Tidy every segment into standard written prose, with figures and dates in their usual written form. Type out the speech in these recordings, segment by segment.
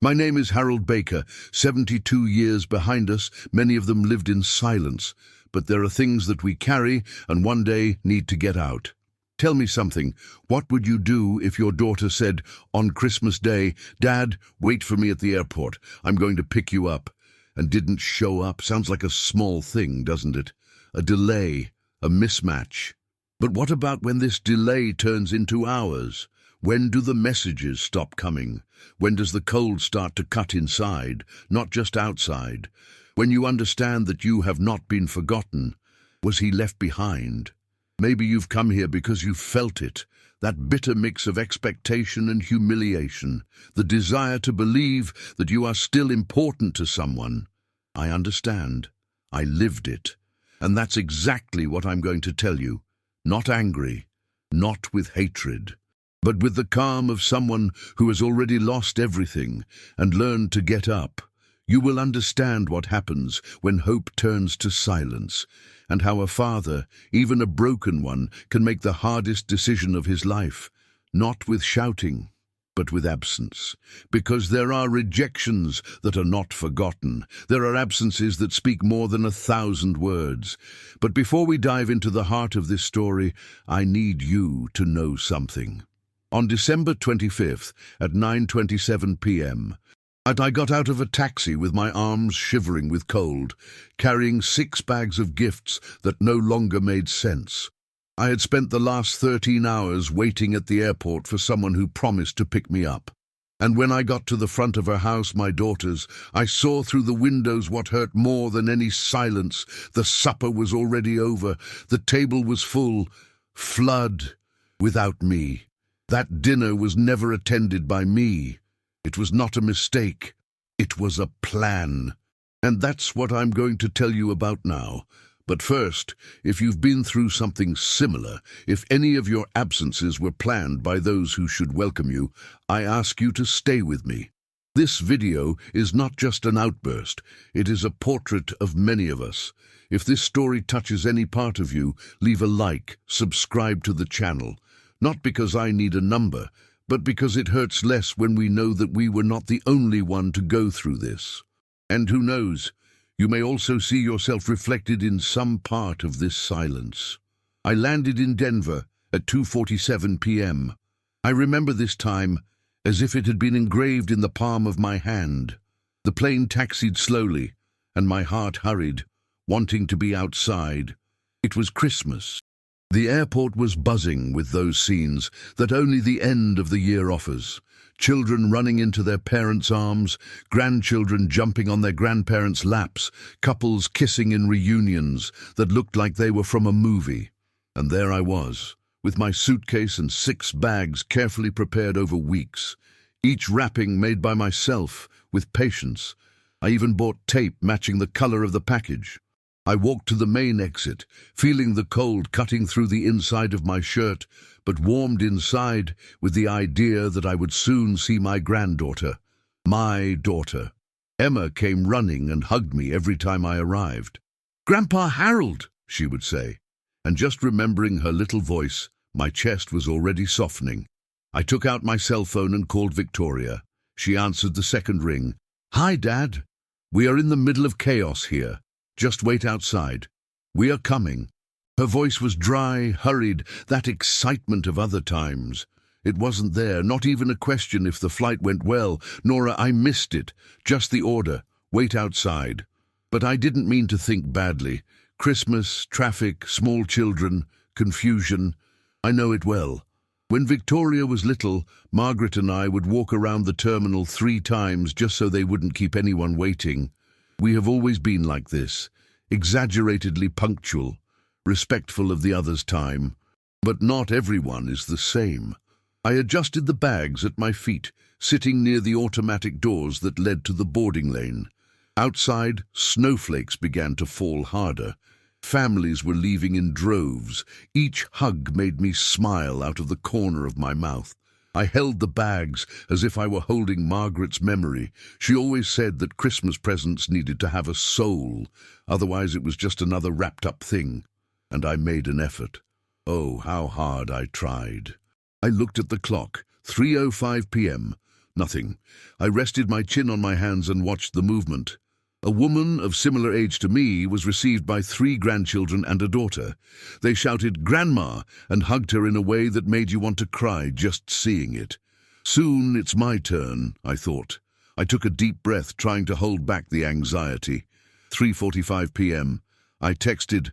My name is Harold Baker. 72 years behind us, many of them lived in silence. But there are things that we carry and one day need to get out. Tell me something. What would you do if your daughter said on Christmas Day, "Dad, wait for me at the airport. I'm going to pick you up," and didn't show up? Sounds like a small thing, doesn't it? A delay, a mismatch. But what about when this delay turns into hours? When do the messages stop coming? When does the cold start to cut inside, not just outside? When you understand that you have not been forgotten. Was he left behind? Maybe you've come here because you felt it, that bitter mix of expectation and humiliation, the desire to believe that you are still important to someone. I understand. I lived it. And that's exactly what I'm going to tell you. Not angry, not with hatred, but with the calm of someone who has already lost everything and learned to get up. You will understand what happens when hope turns to silence, and how a father, even a broken one, can make the hardest decision of his life, not with shouting, but with absence. Because there are rejections that are not forgotten. There are absences that speak more than 1,000 words. But before we dive into the heart of this story, I need you to know something. On December 25th at 9:27 p.m., I got out of a taxi with my arms shivering with cold, carrying 6 bags of gifts that no longer made sense. I had spent the last 13 hours waiting at the airport for someone who promised to pick me up. And when I got to the front of her house, my daughter's, I saw through the windows what hurt more than any silence. The supper was already over. The table was full. Flood without me. That dinner was never attended by me. It was not a mistake. It was a plan. And that's what I'm going to tell you about now. But first, if you've been through something similar, if any of your absences were planned by those who should welcome you, I ask you to stay with me. This video is not just an outburst. It is a portrait of many of us. If this story touches any part of you, leave a like, subscribe to the channel. Not because I need a number, but because it hurts less when we know that we were not the only one to go through this. And who knows, you may also see yourself reflected in some part of this silence. I landed in Denver at 2:47 p.m. I remember this time as if it had been engraved in the palm of my hand. The plane taxied slowly, and my heart hurried, wanting to be outside. It was Christmas. The airport was buzzing with those scenes that only the end of the year offers. Children running into their parents' arms, grandchildren jumping on their grandparents' laps, couples kissing in reunions that looked like they were from a movie. And there I was, with my suitcase and 6 bags carefully prepared over weeks, each wrapping made by myself with patience. I even bought tape matching the color of the package. I walked to the main exit, feeling the cold cutting through the inside of my shirt, but warmed inside with the idea that I would soon see my granddaughter. My daughter. Emma came running and hugged me every time I arrived. "Grandpa Harold," she would say. And just remembering her little voice, my chest was already softening. I took out my cell phone and called Victoria. She answered the second ring. "Hi, Dad. We are in the middle of chaos here. Just wait outside. We are coming." Her voice was dry, hurried, that excitement of other times. It wasn't there, not even a question if the flight went well, nor I missed it, just the order, wait outside. But I didn't mean to think badly. Christmas, traffic, small children, confusion. I know it well. When Victoria was little, Margaret and I would walk around the terminal 3 times just so they wouldn't keep anyone waiting. We have always been like this, exaggeratedly punctual, respectful of the other's time. But not everyone is the same. I adjusted the bags at my feet, sitting near the automatic doors that led to the boarding lane. Outside, snowflakes began to fall harder. Families were leaving in droves. Each hug made me smile out of the corner of my mouth. I held the bags as if I were holding Margaret's memory. She always said that Christmas presents needed to have a soul, otherwise it was just another wrapped-up thing. And I made an effort. Oh, how hard I tried. I looked at the clock, 3:05 p.m. Nothing. I rested my chin on my hands and watched the movement. A woman of similar age to me was received by 3 grandchildren and a daughter. They shouted, "Grandma," and hugged her in a way that made you want to cry just seeing it. Soon it's my turn, I thought. I took a deep breath, trying to hold back the anxiety. 3:45 p.m. I texted,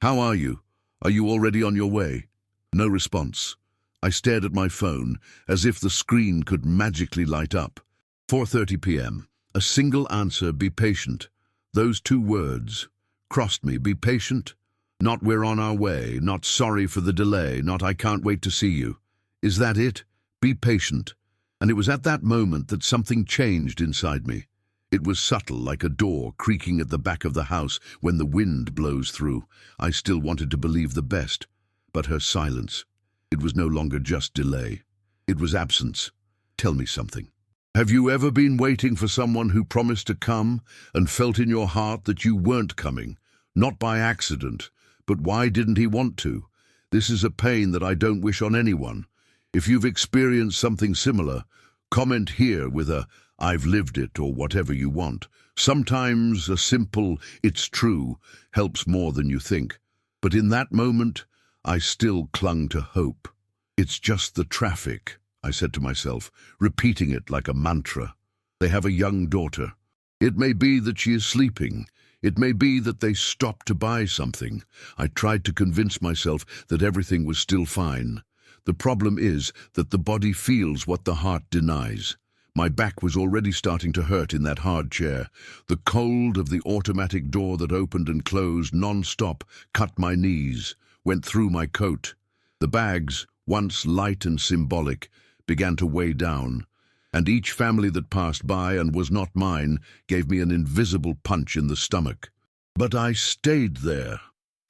"How are you? Are you already on your way?" No response. I stared at my phone, as if the screen could magically light up. 4:30 p.m. A single answer, "Be patient." Those 2 words crossed me. Be patient? Not "we're on our way," not "sorry for the delay," not "I can't wait to see you." Is that it? Be patient. And it was at that moment that something changed inside me. It was subtle, like a door creaking at the back of the house when the wind blows through. I still wanted to believe the best, but her silence. It was no longer just delay. It was absence. Tell me something. Have you ever been waiting for someone who promised to come and felt in your heart that you weren't coming? Not by accident, but why didn't he want to? This is a pain that I don't wish on anyone. If you've experienced something similar, comment here with a "I've lived it" or whatever you want. Sometimes a simple "it's true" helps more than you think. But in that moment, I still clung to hope. "It's just the traffic," I said to myself, repeating it like a mantra. They have a young daughter. It may be that she is sleeping. It may be that they stopped to buy something. I tried to convince myself that everything was still fine. The problem is that the body feels what the heart denies. My back was already starting to hurt in that hard chair. The cold of the automatic door that opened and closed non-stop cut my knees, went through my coat. The bags, once light and symbolic, began to weigh down, and each family that passed by and was not mine gave me an invisible punch in the stomach. But I stayed there,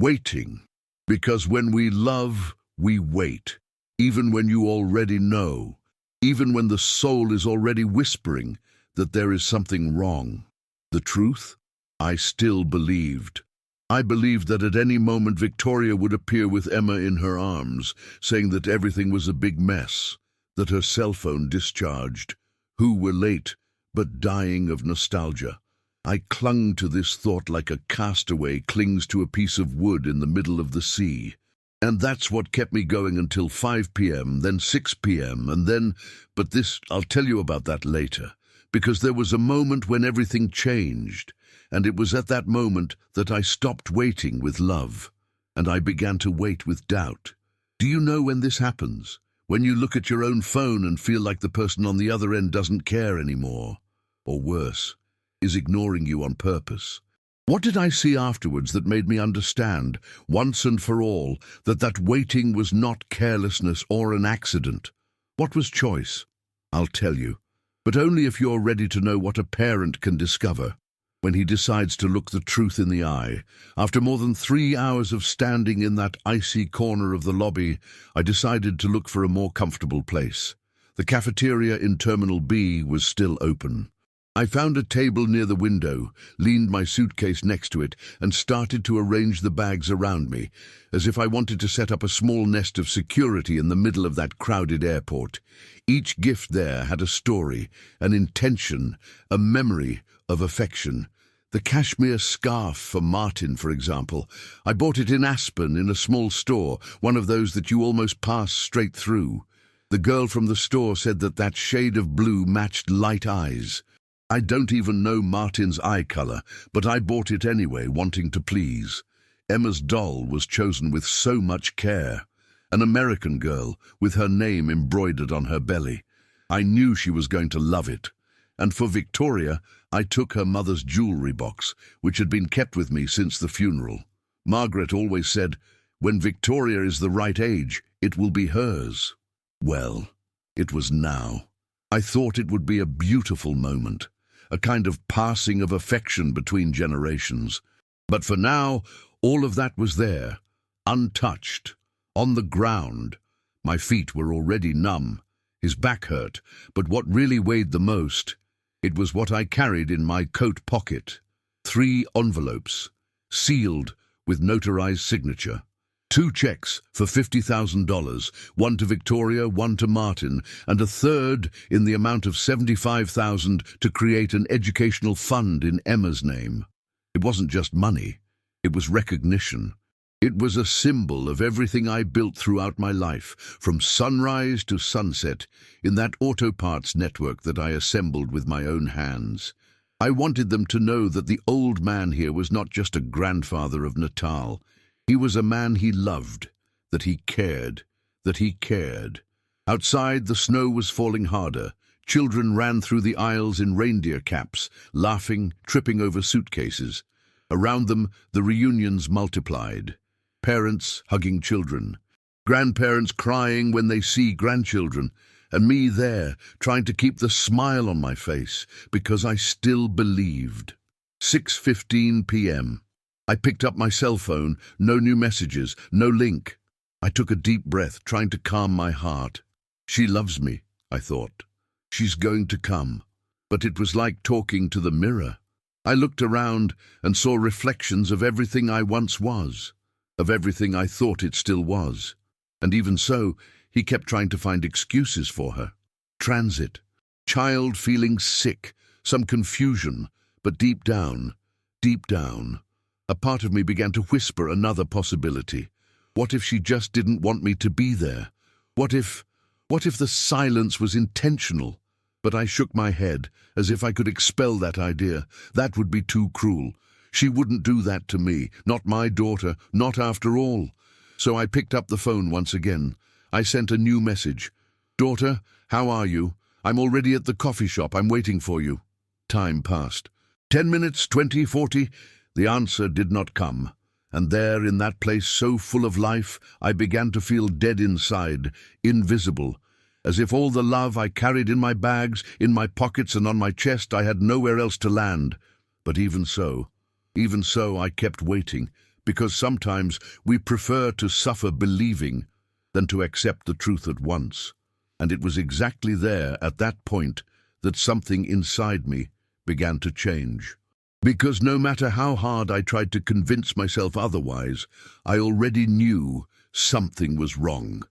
waiting, because when we love, we wait, even when you already know, even when the soul is already whispering that there is something wrong. The truth? I still believed. I believed that at any moment Victoria would appear with Emma in her arms, saying that everything was a big mess, that her cell phone discharged, who were late, but dying of nostalgia. I clung to this thought like a castaway clings to a piece of wood in the middle of the sea. And that's what kept me going until 5 p.m., then 6 p.m., and then... But this, I'll tell you about that later, because there was a moment when everything changed, and it was at that moment that I stopped waiting with love, and I began to wait with doubt. Do you know when this happens? When you look at your own phone and feel like the person on the other end doesn't care anymore, or worse, is ignoring you on purpose. What did I see afterwards that made me understand, once and for all, that that waiting was not carelessness or an accident? What was choice? I'll tell you, but only if you're ready to know what a parent can discover when he decides to look the truth in the eye. After more than 3 hours of standing in that icy corner of the lobby, I decided to look for a more comfortable place. The cafeteria in Terminal B was still open. I found a table near the window, leaned my suitcase next to it, and started to arrange the bags around me, as if I wanted to set up a small nest of security in the middle of that crowded airport. Each gift there had a story, an intention, a memory of affection. The cashmere scarf for Martin, for example. I bought it in Aspen in a small store, one of those that you almost pass straight through. The girl from the store said that that shade of blue matched light eyes. I don't even know Martin's eye color, but I bought it anyway, wanting to please. Emma's doll was chosen with so much care. An American girl, with her name embroidered on her belly. I knew she was going to love it. And for Victoria, I took her mother's jewelry box, which had been kept with me since the funeral. Margaret always said, "When Victoria is the right age, it will be hers." Well, it was now. I thought it would be a beautiful moment, a kind of passing of affection between generations. But for now, all of that was there, untouched, on the ground. My feet were already numb. His back hurt, but what really weighed the most, it was what I carried in my coat pocket. 3 envelopes, sealed with notarized signature. 2 checks for $50,000, one to Victoria, one to Martin, and a third in the amount of $75,000 to create an educational fund in Emma's name. It wasn't just money, it was recognition. It was a symbol of everything I built throughout my life, from sunrise to sunset, in that auto parts network that I assembled with my own hands. I wanted them to know that the old man here was not just a grandfather of Natal. He was a man he loved, that he cared, that he cared. Outside, the snow was falling harder. Children ran through the aisles in reindeer caps, laughing, tripping over suitcases. Around them, the reunions multiplied. Parents hugging children, grandparents crying when they see grandchildren, and me there, trying to keep the smile on my face, because I still believed. 6:15 p.m. I picked up my cell phone, no new messages, no link. I took a deep breath, trying to calm my heart. She loves me, I thought. She's going to come. But it was like talking to the mirror. I looked around and saw reflections of everything I once was, of everything I thought it still was. And even so, he kept trying to find excuses for her. Transit, child feeling sick, some confusion, but deep down, a part of me began to whisper another possibility. What if she just didn't want me to be there? What if the silence was intentional? But I shook my head, as if I could expel that idea. That would be too cruel. She wouldn't do that to me, not my daughter, not after all. So I picked up the phone once again. I sent a new message. "Daughter, how are you? I'm already at the coffee shop. I'm waiting for you." Time passed. 10 minutes, 20, 40. The answer did not come. And there, in that place so full of life, I began to feel dead inside, invisible, as if all the love I carried in my bags, in my pockets and on my chest, I had nowhere else to land. But even so, I kept waiting, because sometimes we prefer to suffer believing than to accept the truth at once. And it was exactly there, at that point, that something inside me began to change. Because no matter how hard I tried to convince myself otherwise, I already knew something was wrong.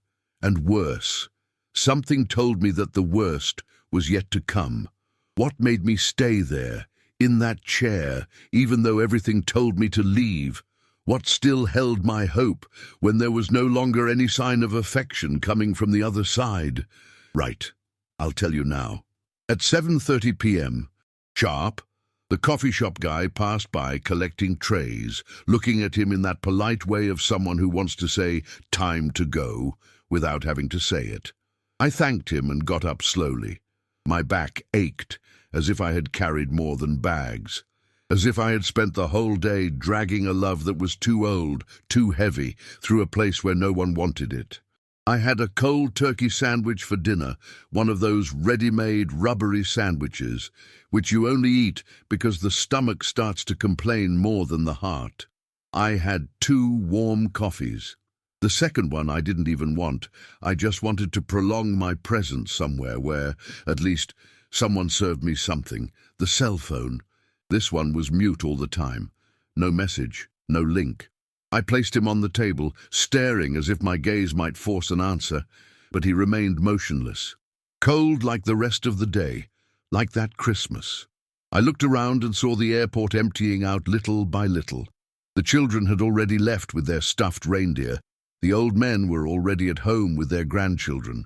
And worse, something told me that the worst was yet to come. What made me stay there, in that chair, even though everything told me to leave? What still held my hope when there was no longer any sign of affection coming from the other side? Right, I'll tell you now. At 7:30 p.m., sharp, the coffee shop guy passed by collecting trays, looking at him in that polite way of someone who wants to say, "Time to go," without having to say it. I thanked him and got up slowly. My back ached, as if I had carried more than bags, as if I had spent the whole day dragging a love that was too old, too heavy, through a place where no one wanted it. I had a cold turkey sandwich for dinner, one of those ready-made, rubbery sandwiches, which you only eat because the stomach starts to complain more than the heart. I had 2 warm coffees. The second one I didn't even want. I just wanted to prolong my presence somewhere where, at least, someone served me something. The cell phone. This one was mute all the time. No message, no link. I placed him on the table, staring as if my gaze might force an answer, but he remained motionless, cold like the rest of the day, like that Christmas. I looked around and saw the airport emptying out little by little. The children had already left with their stuffed reindeer. The old men were already at home with their grandchildren.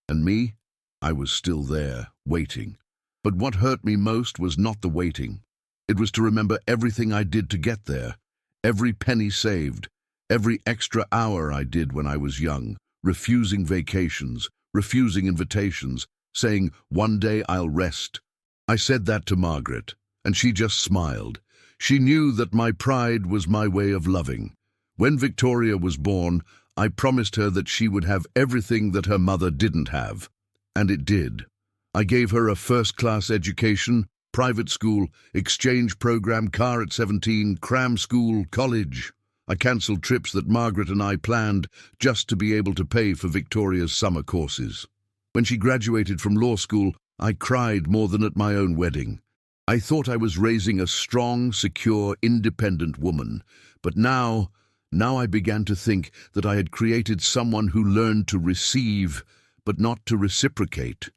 And me? I was still there, waiting. But what hurt me most was not the waiting. It was to remember everything I did to get there. Every penny saved, every extra hour I did when I was young, refusing vacations, refusing invitations, saying, "One day I'll rest." I said that to Margaret, and she just smiled. She knew that my pride was my way of loving. When Victoria was born, I promised her that she would have everything that her mother didn't have. And it did. I gave her a first-class education, private school, exchange program, car at 17, cram school, college. I cancelled trips that Margaret and I planned just to be able to pay for Victoria's summer courses. When she graduated from law school, I cried more than at my own wedding. I thought I was raising a strong, secure, independent woman, but now Now I began to think that I had created someone who learned to receive, but not to reciprocate.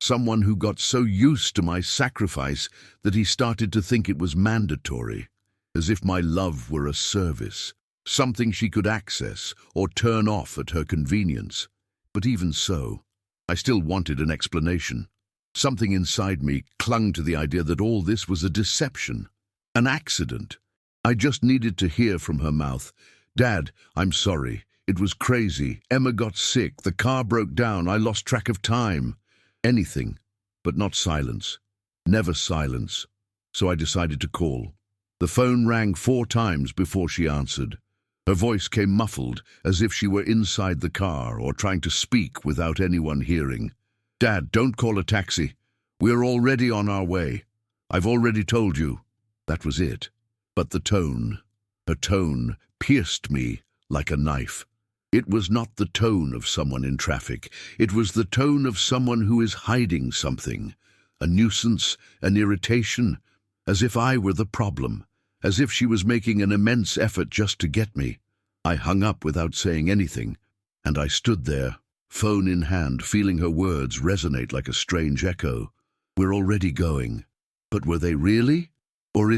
Someone who got so used to my sacrifice that he started to think it was mandatory, as if my love were a service, something she could access or turn off at her convenience. But even so, I still wanted an explanation. Something inside me clung to the idea that all this was a deception, an accident. I just needed to hear from her mouth, "Dad, I'm sorry. It was crazy. Emma got sick. The car broke down. I lost track of time." Anything, but not silence. Never silence. So I decided to call. The phone rang 4 times before she answered. Her voice came muffled, as if she were inside the car or trying to speak without anyone hearing. "Dad, don't call a taxi. We're already on our way. I've already told you." That was it. But the tone, her tone, pierced me like a knife. It was not the tone of someone in traffic. It was the tone of someone who is hiding something. A nuisance, an irritation, as if I were the problem, as if she was making an immense effort just to get me. I hung up without saying anything, and I stood there, phone in hand, feeling her words resonate like a strange echo. We're already going. But were they really? Or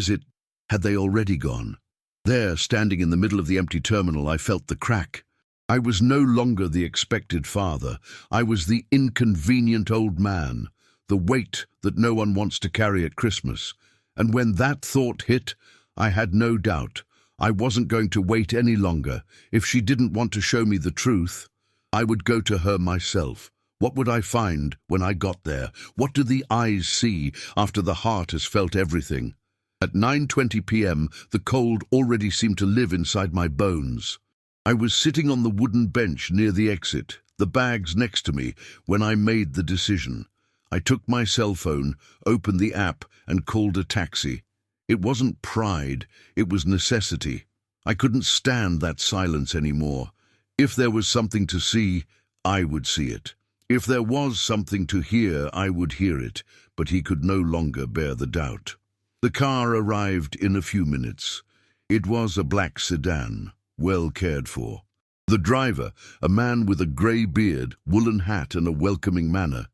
had they already gone? There, standing in the middle of the empty terminal, I felt the crack. I was no longer the expected father. I was the inconvenient old man, the weight that no one wants to carry at Christmas. And when that thought hit, I had no doubt. I wasn't going to wait any longer. If she didn't want to show me the truth, I would go to her myself. What would I find when I got there? What do the eyes see after the heart has felt everything? At 9:20 p.m., the cold already seemed to live inside my bones. I was sitting on the wooden bench near the exit, the bags next to me, when I made the decision. I took my cell phone, opened the app, and called a taxi. It wasn't pride, it was necessity. I couldn't stand that silence anymore. If there was something to see, I would see it. If there was something to hear, I would hear it, but he could no longer bear the doubt. The car arrived in a few minutes. It was a black sedan, well cared for. The driver, a man with a grey beard, woolen hat and a welcoming manner.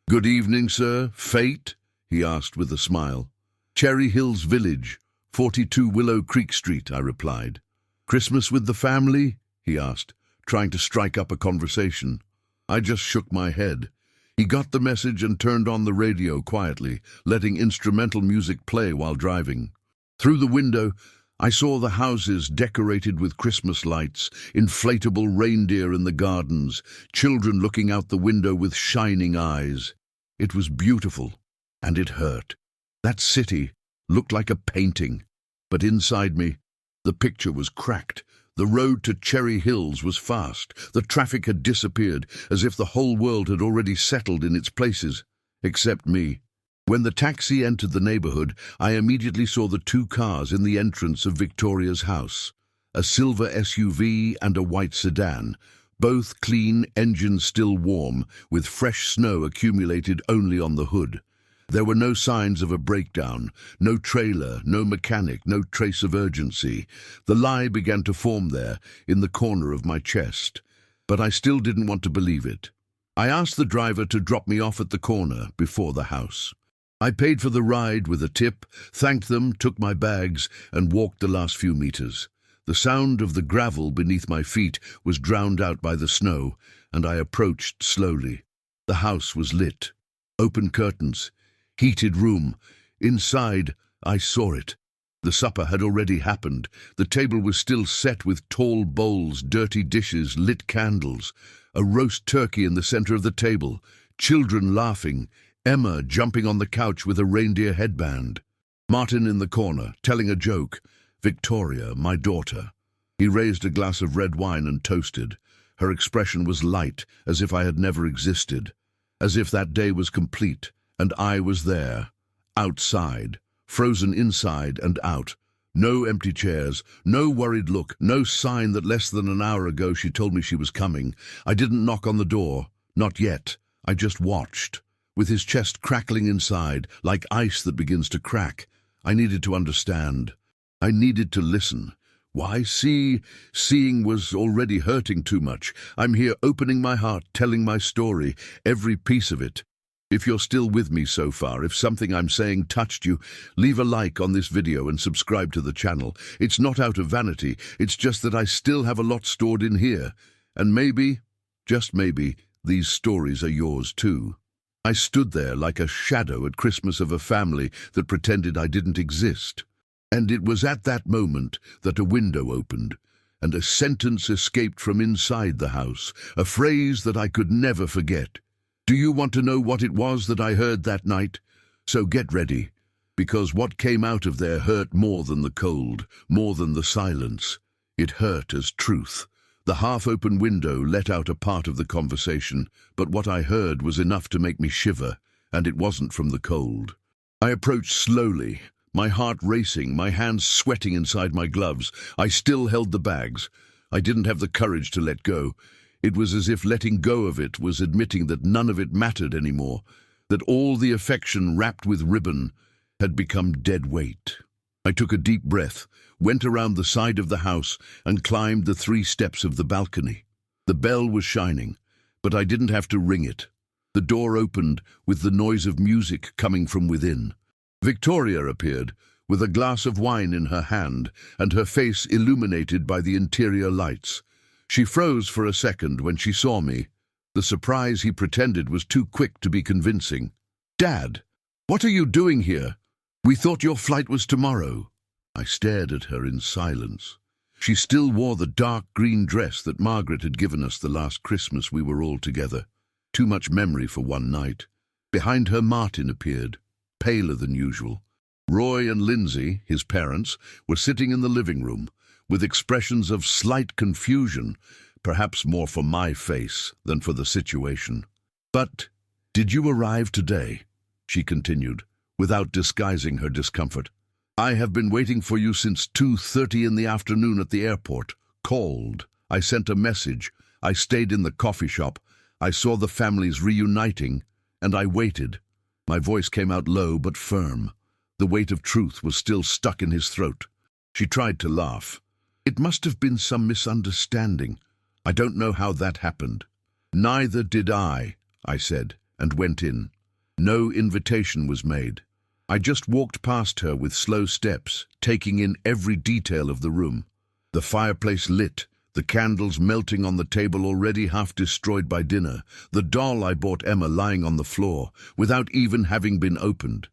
"Good evening, sir. Fate?" he asked with a smile. "Cherry Hills Village, 42 Willow Creek Street," I replied. "Christmas with the family?" he asked, trying to strike up a conversation. I just shook my head. He got the message and turned on the radio quietly, letting instrumental music play while driving. Through the window, I saw the houses decorated with Christmas lights, inflatable reindeer in the gardens, children looking out the window with shining eyes. It was beautiful, and it hurt. That city looked like a painting, but inside me, the picture was cracked. The road to Cherry Hills was fast. The traffic had disappeared, as if the whole world had already settled in its places, except me. When the taxi entered the neighborhood, I immediately saw the 2 cars in the entrance of Victoria's house, a silver SUV and a white sedan, both clean, engines still warm, with fresh snow accumulated only on the hood. There were no signs of a breakdown, no trailer, no mechanic, no trace of urgency. The lie began to form there, in the corner of my chest. But I still didn't want to believe it. I asked the driver to drop me off at the corner before the house. I paid for the ride with a tip, thanked them, took my bags, and walked the last few meters. The sound of the gravel beneath my feet was drowned out by the snow, and I approached slowly. The house was lit. Open curtains. Heated room. Inside, I saw it. The supper had already happened. The table was still set with tall bowls, dirty dishes, lit candles. A roast turkey in the center of the table. Children laughing. Emma jumping on the couch with a reindeer headband. Martin in the corner, telling a joke. Victoria, my daughter. He raised a glass of red wine and toasted. Her expression was light, as if I had never existed. As if that day was complete, and I was there. Outside. Frozen inside and out. No empty chairs, no worried look, no sign that less than an hour ago she told me she was coming. I didn't knock on the door. Not yet. I just watched. With his chest crackling inside, like ice that begins to crack. I needed to understand. I needed to listen. Why, seeing was already hurting too much. I'm here opening my heart, telling my story, every piece of it. If you're still with me so far, if something I'm saying touched you, leave a like on this video and subscribe to the channel. It's not out of vanity, it's just that I still have a lot stored in here. And maybe, just maybe, these stories are yours too. I stood there like a shadow at Christmas of a family that pretended I didn't exist. And it was at that moment that a window opened, and a sentence escaped from inside the house, a phrase that I could never forget. Do you want to know what it was that I heard that night? So get ready, because what came out of there hurt more than the cold, more than the silence. It hurt as truth. The half-open window let out a part of the conversation, but what I heard was enough to make me shiver, and it wasn't from the cold. I approached slowly, my heart racing, my hands sweating inside my gloves. I still held the bags. I didn't have the courage to let go. It was as if letting go of it was admitting that none of it mattered anymore, that all the affection wrapped with ribbon had become dead weight. I took a deep breath, went around the side of the house, and climbed the 3 steps of the balcony. The bell was shining, but I didn't have to ring it. The door opened with the noise of music coming from within. Victoria appeared, with a glass of wine in her hand, and her face illuminated by the interior lights. She froze for a second when she saw me. The surprise he pretended was too quick to be convincing. "Dad, what are you doing here? We thought your flight was tomorrow." I stared at her in silence. She still wore the dark green dress that Margaret had given us the last Christmas we were all together. Too much memory for one night. Behind her, Martin appeared, paler than usual. Roy and Lindsay, his parents, were sitting in the living room, with expressions of slight confusion, perhaps more for my face than for the situation. "But did you arrive today?" she continued, without disguising her discomfort. "I have been waiting for you since 2:30 in the afternoon at the airport. Called. I sent a message. I stayed in the coffee shop. I saw the families reuniting, and I waited." My voice came out low but firm. The weight of truth was still stuck in his throat. She tried to laugh. "It must have been some misunderstanding. I don't know how that happened." "Neither did I," said, and went in. No invitation was made. I just walked past her with slow steps, taking in every detail of the room. The fireplace lit, the candles melting on the table already half destroyed by dinner, the doll I bought Emma lying on the floor, without even having been opened.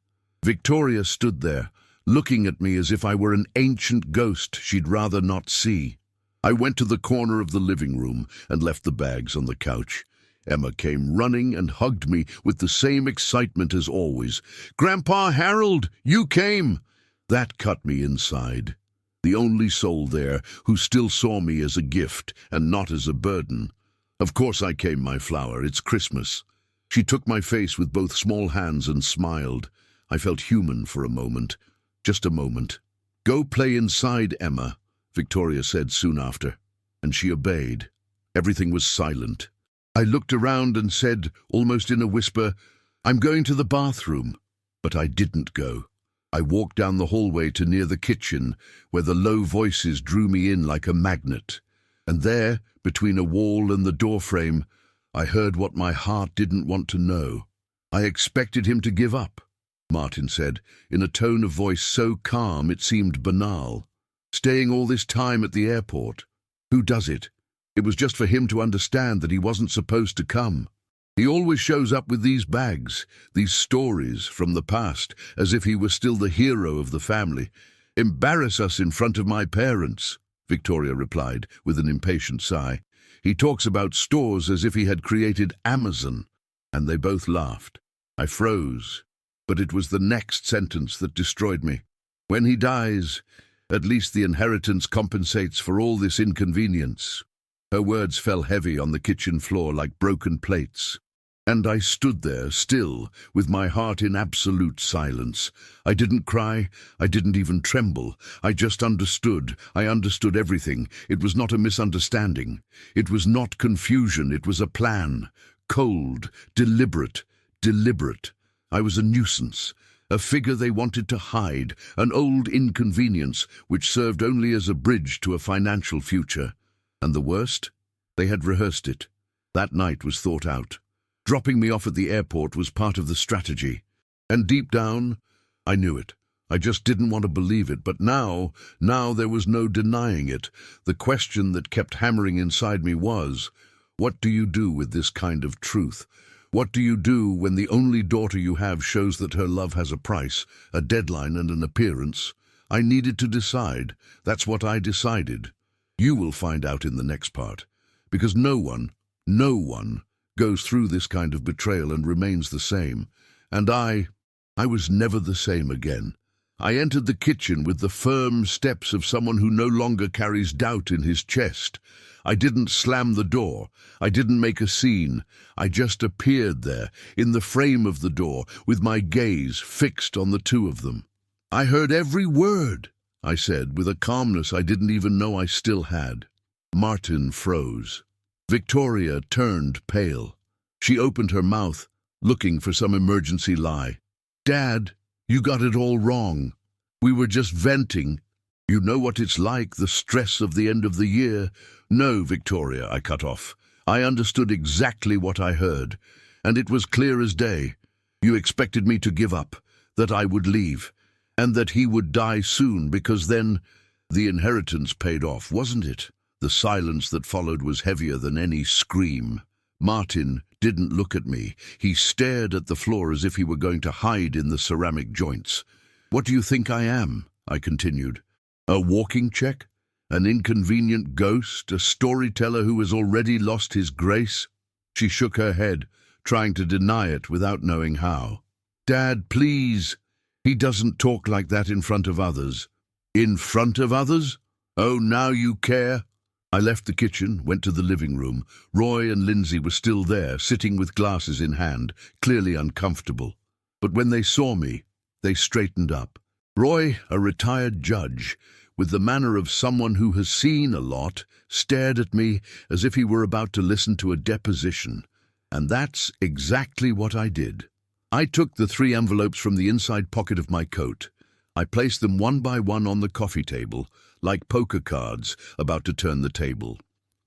Victoria stood there, looking at me as if I were an ancient ghost she'd rather not see. I went to the corner of the living room and left the bags on the couch. Emma came running and hugged me with the same excitement as always. "Grandpa Harold, you came!" That cut me inside. The only soul there who still saw me as a gift and not as a burden. "Of course I came, my flower. It's Christmas." She took my face with both small hands and smiled. I felt human for a moment. Just a moment. "Go play inside, Emma," Victoria said soon after, and she obeyed. Everything was silent. I looked around and said, almost in a whisper, "I'm going to the bathroom." But I didn't go. I walked down the hallway to near the kitchen, where the low voices drew me in like a magnet. And there, between a wall and the doorframe, I heard what my heart didn't want to know. "I expected him to give up," Martin said, in a tone of voice so calm it seemed banal. "Staying all this time at the airport. Who does it? It was just for him to understand that he wasn't supposed to come. He always shows up with these bags, these stories from the past, as if he were still the hero of the family. Embarrass us in front of my parents," Victoria replied, with an impatient sigh. "He talks about stores as if he had created Amazon." And they both laughed. I froze, but it was the next sentence that destroyed me. "When he dies, at least the inheritance compensates for all this inconvenience." Her words fell heavy on the kitchen floor like broken plates. And I stood there, still, with my heart in absolute silence. I didn't cry, I didn't even tremble. I just understood. I understood everything. It was not a misunderstanding. It was not confusion. It was a plan. Cold, deliberate, deliberate. I was a nuisance, a figure they wanted to hide, an old inconvenience which served only as a bridge to a financial future. And the worst? They had rehearsed it. That night was thought out. Dropping me off at the airport was part of the strategy. And deep down, I knew it. I just didn't want to believe it, but now there was no denying it. The question that kept hammering inside me was, what do you do with this kind of truth? What do you do when the only daughter you have shows that her love has a price, a deadline and an appearance? I needed to decide. That's what I decided. You will find out in the next part. Because no one goes through this kind of betrayal and remains the same. And I was never the same again. I entered the kitchen with the firm steps of someone who no longer carries doubt in his chest. I didn't slam the door. I didn't make a scene. I just appeared there, in the frame of the door, with my gaze fixed on the two of them. I heard every word, I said, with a calmness I didn't even know I still had. Martin froze. Victoria turned pale. She opened her mouth, looking for some emergency lie. Dad, you got it all wrong. We were just venting. You know what it's like, the stress of the end of the year. No, Victoria, I cut off. I understood exactly what I heard, and it was clear as day. You expected me to give up, that I would leave, and that he would die soon, because then the inheritance paid off, wasn't it? The silence that followed was heavier than any scream. Martin didn't look at me. He stared at the floor as if he were going to hide in the ceramic joints. What do you think I am? I continued. A walking check? An inconvenient ghost? A storyteller who has already lost his grace? She shook her head, trying to deny it without knowing how. Dad, please. He doesn't talk like that in front of others. In front of others? Oh, now you care? I left the kitchen, went to the living room. Roy and Lindsay were still there, sitting with glasses in hand, clearly uncomfortable. But when they saw me, they straightened up. Roy, a retired judge, with the manner of someone who has seen a lot, stared at me as if he were about to listen to a deposition. And that's exactly what I did. I took the 3 envelopes from the inside pocket of my coat. I placed them one by one on the coffee table, like poker cards about to turn the table.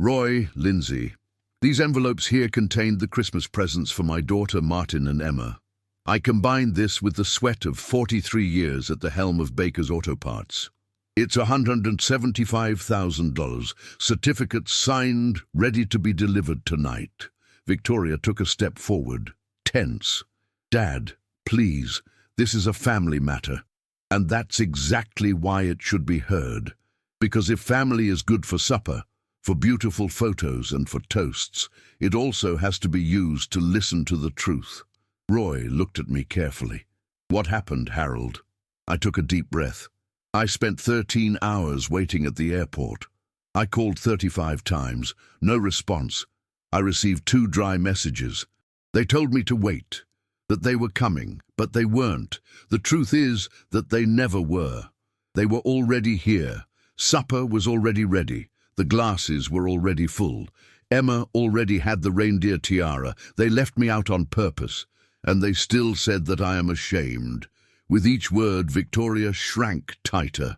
Roy, Lindsay, these envelopes here contained the Christmas presents for my daughter Martin and Emma. I combined this with the sweat of 43 years at the helm of Baker's Auto Parts. It's $175,000, certificates signed, ready to be delivered tonight. Victoria took a step forward, tense. Dad, please, this is a family matter. And that's exactly why it should be heard. Because if family is good for supper, for beautiful photos and for toasts, it also has to be used to listen to the truth. Roy looked at me carefully. What happened, Harold? I took a deep breath. I spent 13 hours waiting at the airport. I called 35 times, no response. I received 2 dry messages. They told me to wait, that they were coming, but they weren't. The truth is that they never were. They were already here. Supper was already ready. The glasses were already full. Emma already had the reindeer tiara. They left me out on purpose. And they still said that I am ashamed. With each word, Victoria shrank tighter.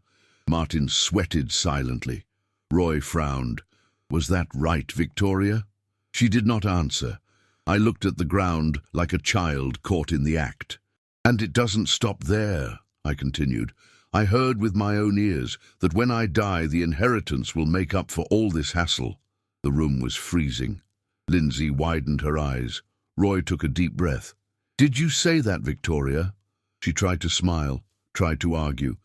Martin sweated silently. Roy frowned. Was that right, Victoria? She did not answer. I looked at the ground like a child caught in the act. And it doesn't stop there, I continued. I heard with my own ears that when I die, the inheritance will make up for all this hassle. The room was freezing. Lindsay widened her eyes. Roy took a deep breath. Did you say that, Victoria? She tried to smile, tried to argue.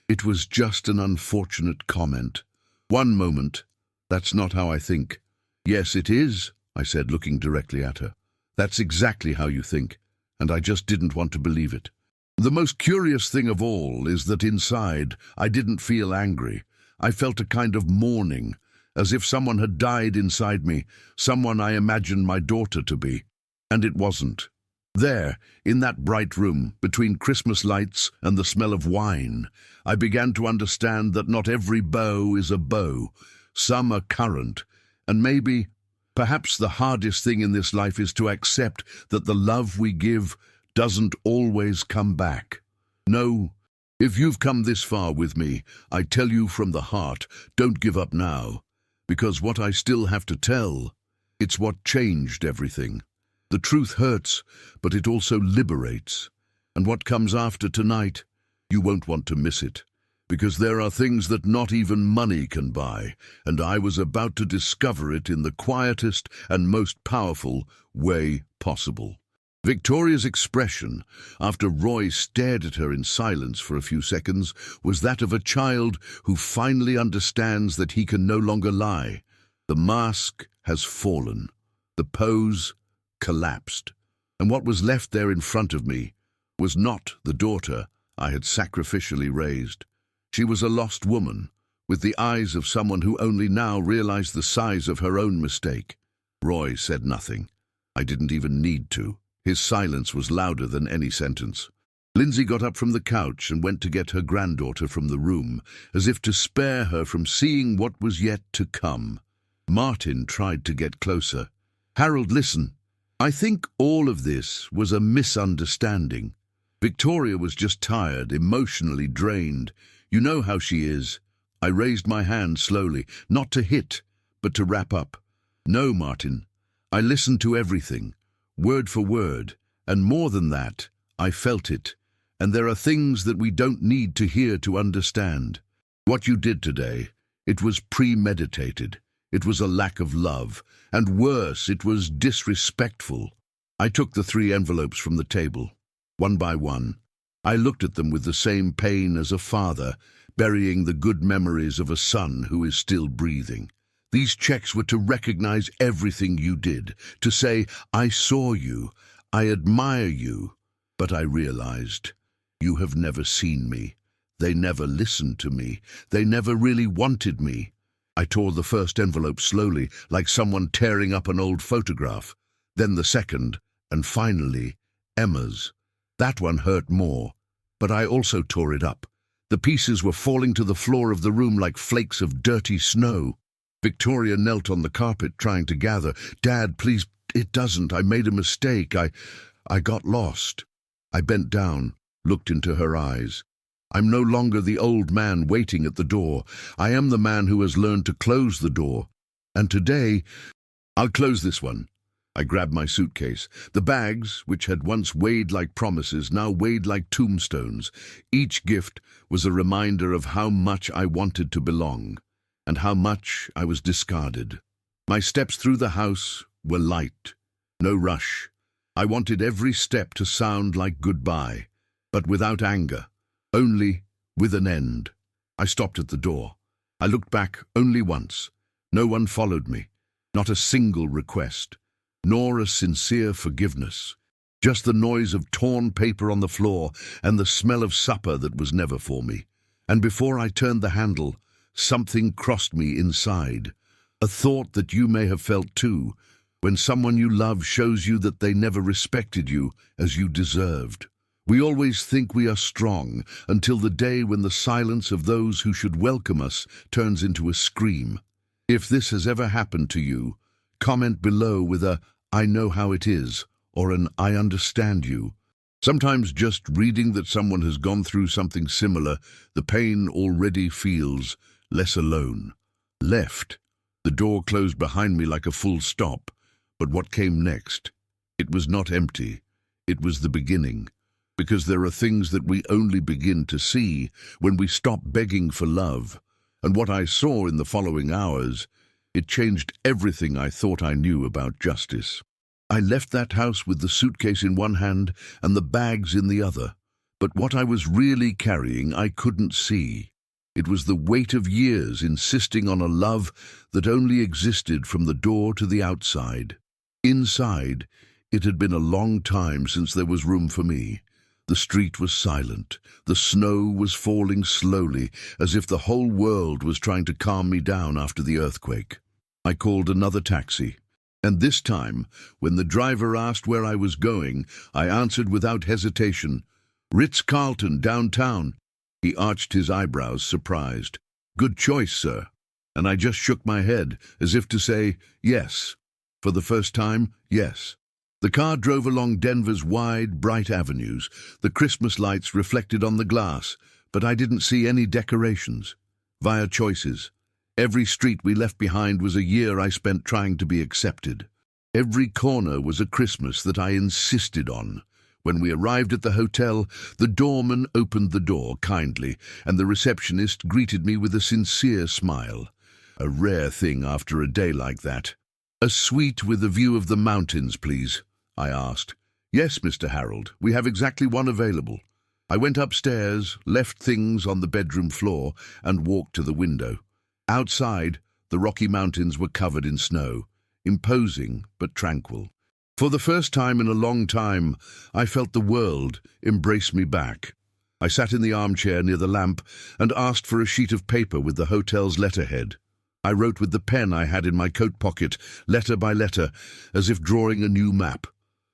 It was just an unfortunate comment. One moment. That's not how I think. Yes, it is, I said, looking directly at her. That's exactly how you think, and I just didn't want to believe it. The most curious thing of all is that inside I didn't feel angry. I felt a kind of mourning, as if someone had died inside me, someone I imagined my daughter to be. And it wasn't. There, in that bright room, between Christmas lights and the smell of wine, I began to understand that not every bow is a bow. Some are current, and maybe, perhaps the hardest thing in this life is to accept that the love we give doesn't always come back. No, if you've come this far with me, I tell you from the heart, don't give up now. Because what I still have to tell, it's what changed everything. The truth hurts, but it also liberates. And what comes after tonight, you won't want to miss it. Because there are things that not even money can buy, and I was about to discover it in the quietest and most powerful way possible. Victoria's expression, after Roy stared at her in silence for a few seconds, was that of a child who finally understands that he can no longer lie. The mask has fallen. The pose collapsed. And what was left there in front of me was not the daughter I had sacrificially raised. She was a lost woman, with the eyes of someone who only now realized the size of her own mistake. Roy said nothing. I didn't even need to. His silence was louder than any sentence. Lindsay got up from the couch and went to get her granddaughter from the room, as if to spare her from seeing what was yet to come. Martin tried to get closer. Harold, listen. I think all of this was a misunderstanding. Victoria was just tired, emotionally drained. You know how she is. I raised my hand slowly, not to hit, but to wrap up. No, Martin. I listened to everything, word for word, and more than that, I felt it. And there are things that we don't need to hear to understand. What you did today, it was premeditated. It was a lack of love, and worse, it was disrespectful. I took the 3 envelopes from the table, one by one. I looked at them with the same pain as a father, burying the good memories of a son who is still breathing. These checks were to recognize everything you did, to say, I saw you, I admire you. But I realized, you have never seen me. They never listened to me. They never really wanted me. I tore the first envelope slowly, like someone tearing up an old photograph. Then the second, and finally, Emma's. That one hurt more, but I also tore it up. The pieces were falling to the floor of the room like flakes of dirty snow. Victoria knelt on the carpet trying to gather. Dad, please, it doesn't. I made a mistake. I got lost. I bent down, looked into her eyes. I'm no longer the old man waiting at the door. I am the man who has learned to close the door. And today, I'll close this one. I grabbed my suitcase. The bags, which had once weighed like promises, now weighed like tombstones. Each gift was a reminder of how much I wanted to belong, and how much I was discarded. My steps through the house were light, no rush. I wanted every step to sound like goodbye, but without anger, only with an end. I stopped at the door. I looked back only once. No one followed me, not a single request, nor a sincere forgiveness. Just the noise of torn paper on the floor and the smell of supper that was never for me. And before I turned the handle, something crossed me inside. A thought that you may have felt too, when someone you love shows you that they never respected you as you deserved. We always think we are strong until the day when the silence of those who should welcome us turns into a scream. If this has ever happened to you, comment below with a "I know how it is" or an "I understand you." Sometimes just reading that someone has gone through something similar, the pain already feels less alone. Left. The door closed behind me like a full stop. But what came next? It was not empty. It was the beginning. Because there are things that we only begin to see when we stop begging for love. And what I saw in the following hours, it changed everything I thought I knew about justice. I left that house with the suitcase in one hand and the bags in the other. But what I was really carrying I couldn't see. It was the weight of years insisting on a love that only existed from the door to the outside. Inside, it had been a long time since there was room for me. The street was silent. The snow was falling slowly, as if the whole world was trying to calm me down after the earthquake. I called another taxi. And this time, when the driver asked where I was going, I answered without hesitation, "Ritz-Carlton, downtown." He arched his eyebrows, surprised. "Good choice, sir." And I just shook my head, as if to say, yes. For the first time, yes. The car drove along Denver's wide, bright avenues, the Christmas lights reflected on the glass, but I didn't see any decorations. Via choices. Every street we left behind was a year I spent trying to be accepted. Every corner was a Christmas that I insisted on. When we arrived at the hotel, the doorman opened the door kindly, and the receptionist greeted me with a sincere smile. A rare thing after a day like that. "A suite with a view of the mountains, please," I asked. "Yes, Mr. Harold, we have exactly one available." I went upstairs, left things on the bedroom floor, and walked to the window. Outside, the Rocky Mountains were covered in snow, imposing but tranquil. For the first time in a long time, I felt the world embrace me back. I sat in the armchair near the lamp and asked for a sheet of paper with the hotel's letterhead. I wrote with the pen I had in my coat pocket, letter by letter, as if drawing a new map.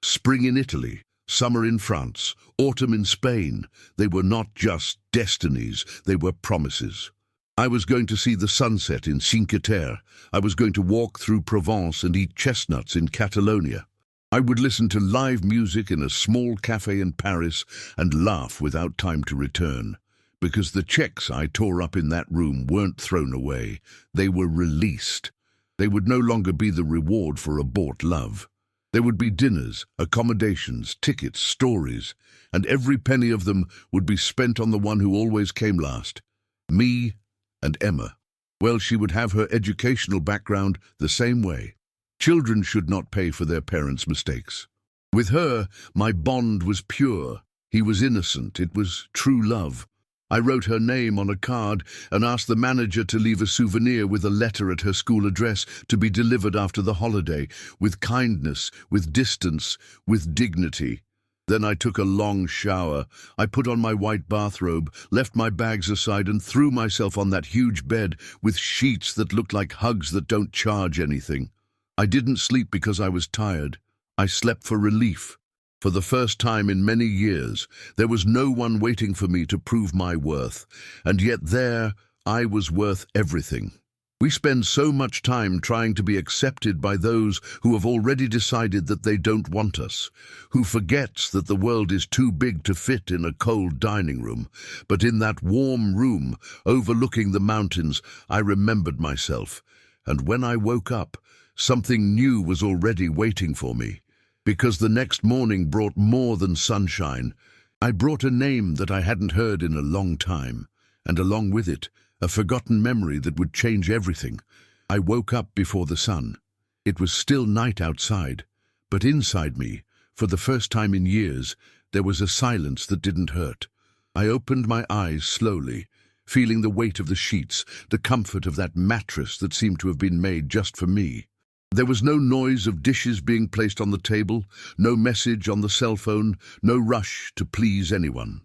Spring in Italy, summer in France, autumn in Spain. They were not just destinies, they were promises. I was going to see the sunset in Cinque Terre. I was going to walk through Provence and eat chestnuts in Catalonia. I would listen to live music in a small cafe in Paris and laugh without time to return. Because the checks I tore up in that room weren't thrown away. They were released. They would no longer be the reward for a bought love. There would be dinners, accommodations, tickets, stories, and every penny of them would be spent on the one who always came last. Me and Emma. Well, she would have her educational background the same way. Children should not pay for their parents' mistakes. With her, my bond was pure. He was innocent. It was true love. I wrote her name on a card and asked the manager to leave a souvenir with a letter at her school address to be delivered after the holiday, with kindness, with distance, with dignity. Then I took a long shower. I put on my white bathrobe, left my bags aside and threw myself on that huge bed with sheets that looked like hugs that don't charge anything. I didn't sleep because I was tired. I slept for relief. For the first time in many years, there was no one waiting for me to prove my worth, and yet there I was worth everything. We spend so much time trying to be accepted by those who have already decided that they don't want us, who forgets that the world is too big to fit in a cold dining room. But in that warm room, overlooking the mountains, I remembered myself, and when I woke up, something new was already waiting for me. Because the next morning brought more than sunshine. I brought a name that I hadn't heard in a long time, and along with it, a forgotten memory that would change everything. I woke up before the sun. It was still night outside, but inside me, for the first time in years, there was a silence that didn't hurt. I opened my eyes slowly, feeling the weight of the sheets, the comfort of that mattress that seemed to have been made just for me. There was no noise of dishes being placed on the table, no message on the cell phone, no rush to please anyone.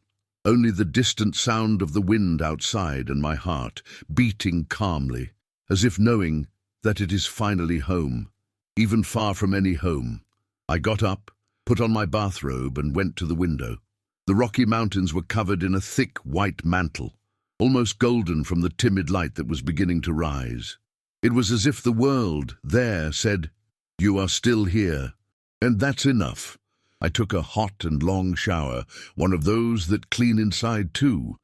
Only the distant sound of the wind outside and my heart beating calmly, as if knowing that it is finally home, even far from any home. I got up, put on my bathrobe and went to the window. The Rocky Mountains were covered in a thick white mantle, almost golden from the timid light that was beginning to rise. It was as if the world there said, "You are still here, and that's enough." I took a hot and long shower, one of those that clean inside too.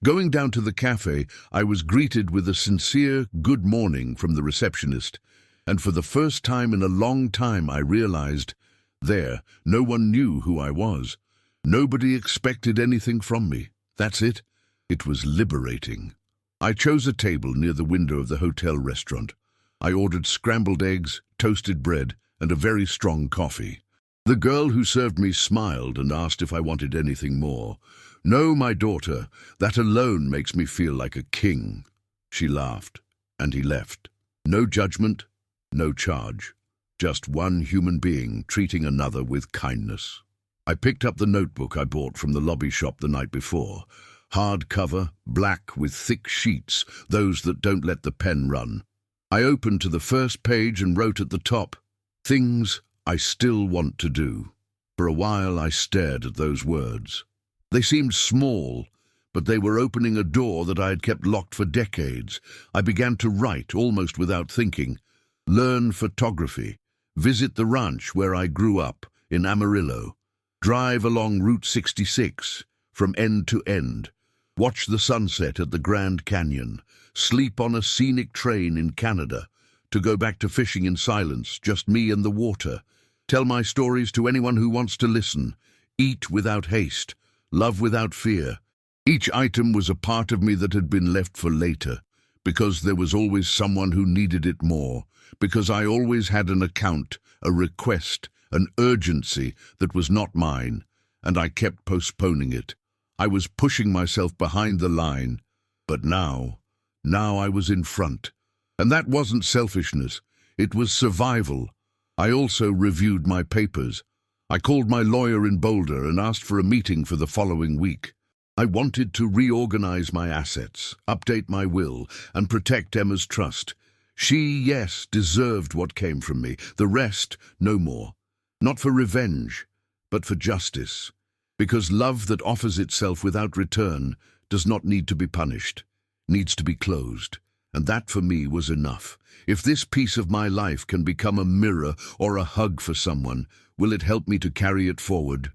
Going down to the cafe, I was greeted with a sincere good morning from the receptionist, and for the first time in a long time I realized, there, no one knew who I was. Nobody expected anything from me. That's it. It was liberating. I chose a table near the window of the hotel restaurant. I ordered scrambled eggs, toasted bread, and a very strong coffee. The girl who served me smiled and asked if I wanted anything more. "No, my daughter, that alone makes me feel like a king." She laughed, and he left. No judgment, no charge. Just one human being treating another with kindness. I picked up the notebook I bought from the lobby shop the night before. Hard cover, black with thick sheets, those that don't let the pen run. I opened to the first page and wrote at the top, "Things I still want to do." For a while I stared at those words. They seemed small, but they were opening a door that I had kept locked for decades. I began to write, almost without thinking. Learn photography. Visit the ranch where I grew up. in Amarillo. Drive along Route 66 from end to end. Watch the sunset at the Grand Canyon. Sleep on a scenic train in Canada. To go back to fishing in silence, just me and the water. Tell my stories to anyone who wants to listen. Eat without haste. Love without fear. Each item was a part of me that had been left for later, because there was always someone who needed it more, because I always had an account, a request, an urgency that was not mine, and I kept postponing it. I was pushing myself behind the line, but now I was in front. And that wasn't selfishness, it was survival. I also reviewed my papers. I called my lawyer in Boulder and asked for a meeting for the following week. I wanted to reorganize my assets, update my will, and protect Emma's trust. She, yes, deserved what came from me. The rest, no more. Not for revenge, but for justice. Because love that offers itself without return does not need to be punished, needs to be closed. And that for me was enough. If this piece of my life can become a mirror or a hug for someone, will it help me to carry it forward?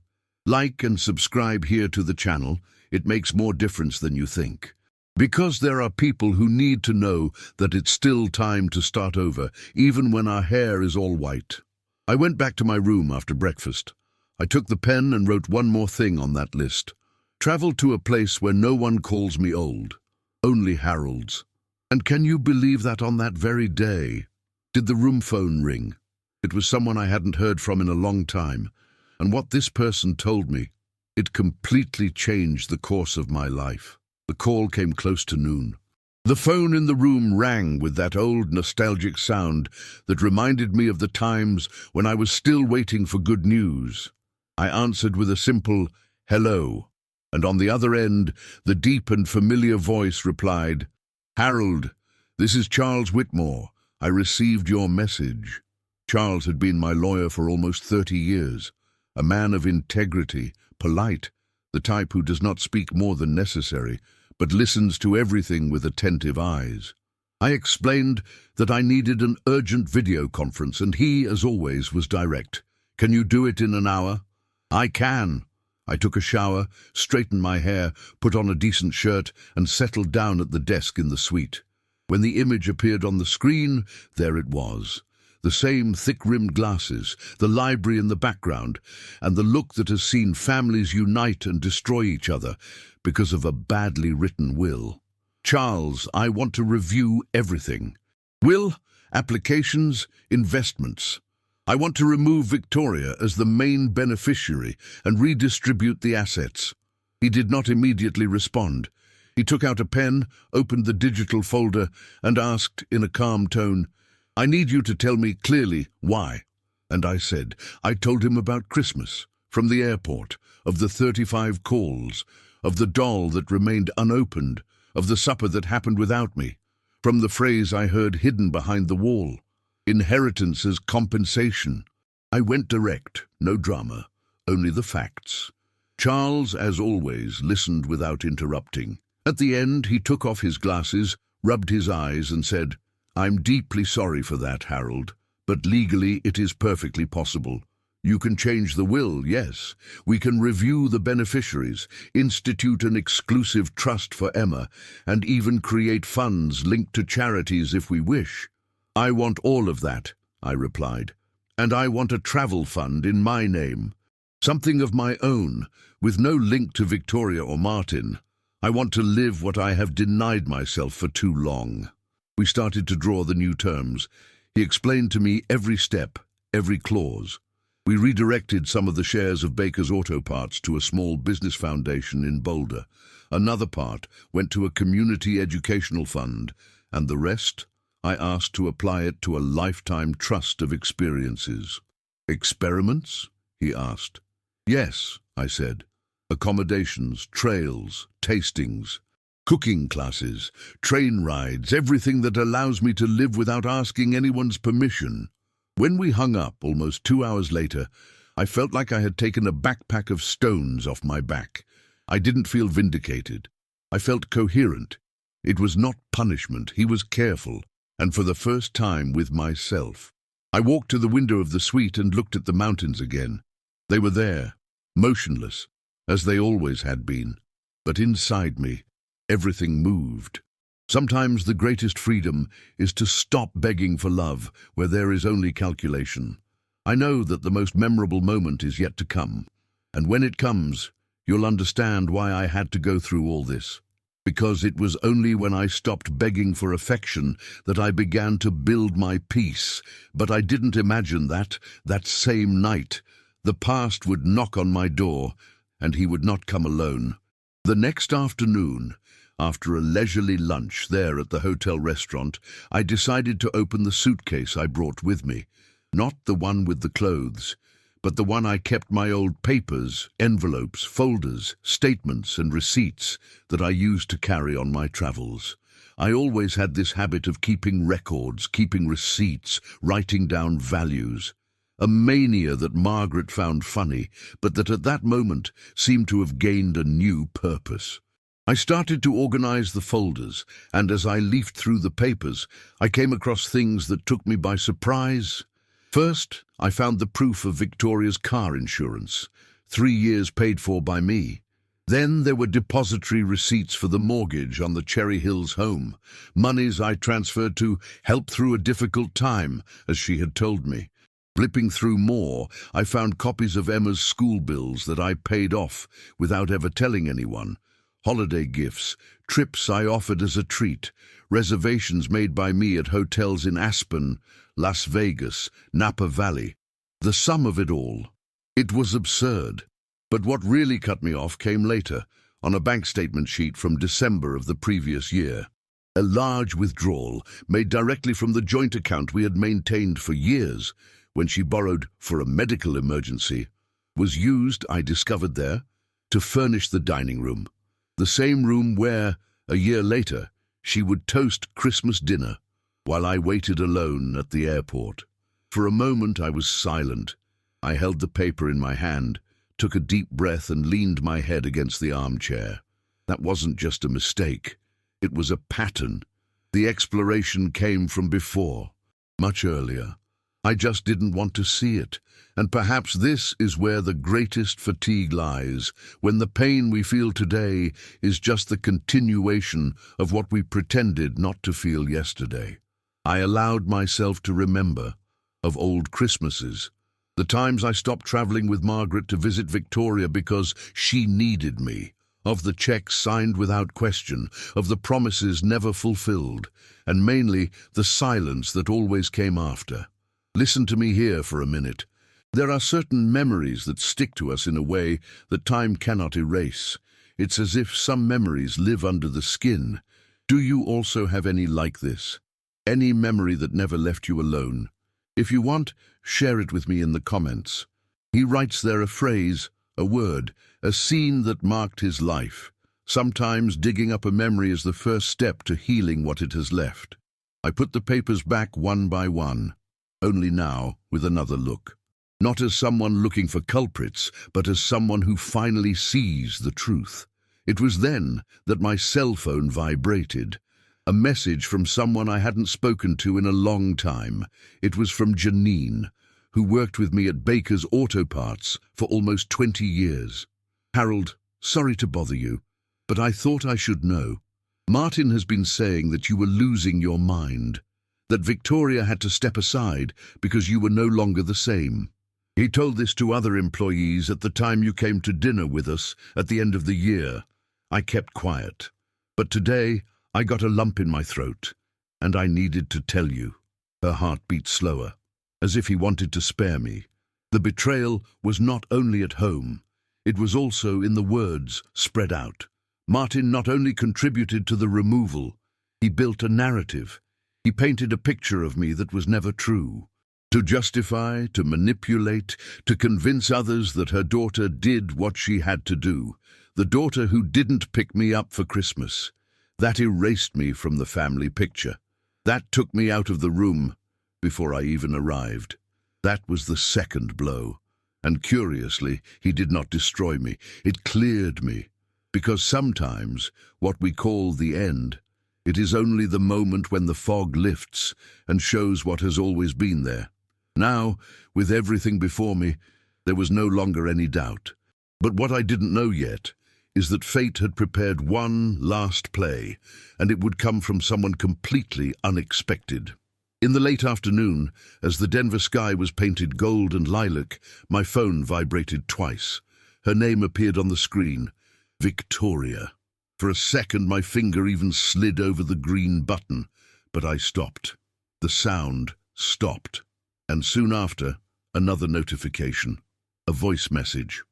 Like and subscribe here to the channel. It makes more difference than you think. Because there are people who need to know that it's still time to start over, even when our hair is all white. I went back to my room after breakfast. I took the pen and wrote one more thing on that list. Travel to a place where no one calls me old. Only Harold's. And can you believe that on that very day, did the room phone ring? It was someone I hadn't heard from in a long time. And what this person told me, it completely changed the course of my life. The call came close to noon. The phone in the room rang with that old nostalgic sound that reminded me of the times when I was still waiting for good news. I answered with a simple, "Hello," and on the other end, the deep and familiar voice replied, "Harold, this is Charles Whitmore. I received your message." Charles had been my lawyer for almost 30 years, a man of integrity, polite, the type who does not speak more than necessary, but listens to everything with attentive eyes. I explained that I needed an urgent video conference, and he, as always, was direct. "Can you do it in an hour?" "I can." I took a shower, straightened my hair, put on a decent shirt, and settled down at the desk in the suite. When the image appeared on the screen, there it was. The same thick-rimmed glasses, the library in the background, and the look that has seen families unite and destroy each other because of a badly written will. "Charles, I want to review everything. Will, applications, investments. I want to remove Victoria as the main beneficiary and redistribute the assets." He did not immediately respond. He took out a pen, opened the digital folder, and asked in a calm tone, "I need you to tell me clearly why." And I said, I told him about Christmas, from the airport, of the 35 calls, of the doll that remained unopened, of the supper that happened without me, from the phrase I heard hidden behind the wall. Inheritance as compensation. I went direct, no drama, only the facts. Charles, as always, listened without interrupting. At the end, he took off his glasses, rubbed his eyes, and said, "I'm deeply sorry for that, Harold, but legally it is perfectly possible. You can change the will, yes. We can review the beneficiaries, institute an exclusive trust for Emma, and even create funds linked to charities if we wish." "I want all of that," I replied. "And I want a travel fund in my name. Something of my own, with no link to Victoria or Martin. I want to live what I have denied myself for too long." We started to draw the new terms. He explained to me every step, every clause. We redirected some of the shares of Baker's Auto Parts to a small business foundation in Boulder. Another part went to a community educational fund, and the rest I asked to apply it to a lifetime trust of experiences. "Experiments?" he asked. "Yes," I said. "Accommodations, trails, tastings, cooking classes, train rides, everything that allows me to live without asking anyone's permission." When we hung up, almost 2 hours later, I felt like I had taken a backpack of stones off my back. I didn't feel vindicated. I felt coherent. It was not punishment. He was careful, and for the first time with myself. I walked to the window of the suite and looked at the mountains again. They were there, motionless, as they always had been. But inside me, everything moved. Sometimes the greatest freedom is to stop begging for love where there is only calculation. I know that the most memorable moment is yet to come. And when it comes, you'll understand why I had to go through all this. Because it was only when I stopped begging for affection that I began to build my peace. But I didn't imagine that same night, the past would knock on my door, and he would not come alone. The next afternoon, after a leisurely lunch there at the hotel restaurant, I decided to open the suitcase I brought with me. Not the one with the clothes, but the one I kept my old papers, envelopes, folders, statements and receipts that I used to carry on my travels. I always had this habit of keeping records, keeping receipts, writing down values. A mania that Margaret found funny, but that at that moment seemed to have gained a new purpose. I started to organize the folders, and as I leafed through the papers, I came across things that took me by surprise. First, I found the proof of Victoria's car insurance, 3 years paid for by me. Then there were depository receipts for the mortgage on the Cherry Hills home, monies I transferred to help through a difficult time, as she had told me. Flipping through more, I found copies of Emma's school bills that I paid off without ever telling anyone, holiday gifts, trips I offered as a treat, reservations made by me at hotels in Aspen, Las Vegas, Napa Valley. The sum of it all. It was absurd. But what really cut me off came later, on a bank statement sheet from December of the previous year. A large withdrawal, made directly from the joint account we had maintained for years, when she borrowed for a medical emergency, was used, I discovered there, to furnish the dining room. The same room where, a year later, she would toast Christmas dinner, while I waited alone at the airport. For a moment I was silent. I held the paper in my hand, took a deep breath and leaned my head against the armchair. That wasn't just a mistake. It was a pattern. The exploration came from before, much earlier. I just didn't want to see it. And perhaps this is where the greatest fatigue lies, when the pain we feel today is just the continuation of what we pretended not to feel yesterday. I allowed myself to remember of old Christmases, the times I stopped traveling with Margaret to visit Victoria because she needed me, of the checks signed without question, of the promises never fulfilled, and mainly the silence that always came after. Listen to me here for a minute. There are certain memories that stick to us in a way that time cannot erase. It's as if some memories live under the skin. Do you also have any like this? Any memory that never left you alone? If you want, share it with me in the comments. He writes there a phrase, a word, a scene that marked his life. Sometimes digging up a memory is the first step to healing what it has left. I put the papers back one by one, only now with another look. Not as someone looking for culprits, but as someone who finally sees the truth. It was then that my cell phone vibrated. A message from someone I hadn't spoken to in a long time. It was from Janine, who worked with me at Baker's Auto Parts for almost 20 years. Harold, sorry to bother you, but I thought I should know. Martin has been saying that you were losing your mind, that Victoria had to step aside because you were no longer the same. He told this to other employees at the time you came to dinner with us at the end of the year. I kept quiet. But today, I got a lump in my throat, and I needed to tell you. Her heart beat slower, as if he wanted to spare me. The betrayal was not only at home, it was also in the words spread out. Martin not only contributed to the removal, he built a narrative. He painted a picture of me that was never true. To justify, to manipulate, to convince others that her daughter did what she had to do. The daughter who didn't pick me up for Christmas. That erased me from the family picture. That took me out of the room before I even arrived. That was the second blow. And curiously, he did not destroy me. It cleared me. Because sometimes, what we call the end, it is only the moment when the fog lifts and shows what has always been there. Now, with everything before me, There was no longer any doubt. But what I didn't know yet is that fate had prepared one last play, and it would come from someone completely unexpected. In the late afternoon, as the Denver sky was painted gold and lilac, my phone vibrated twice. Her name appeared on the screen, Victoria. For a second, my finger even slid over the green button, but I stopped. The sound stopped, and soon after, another notification, a voice message.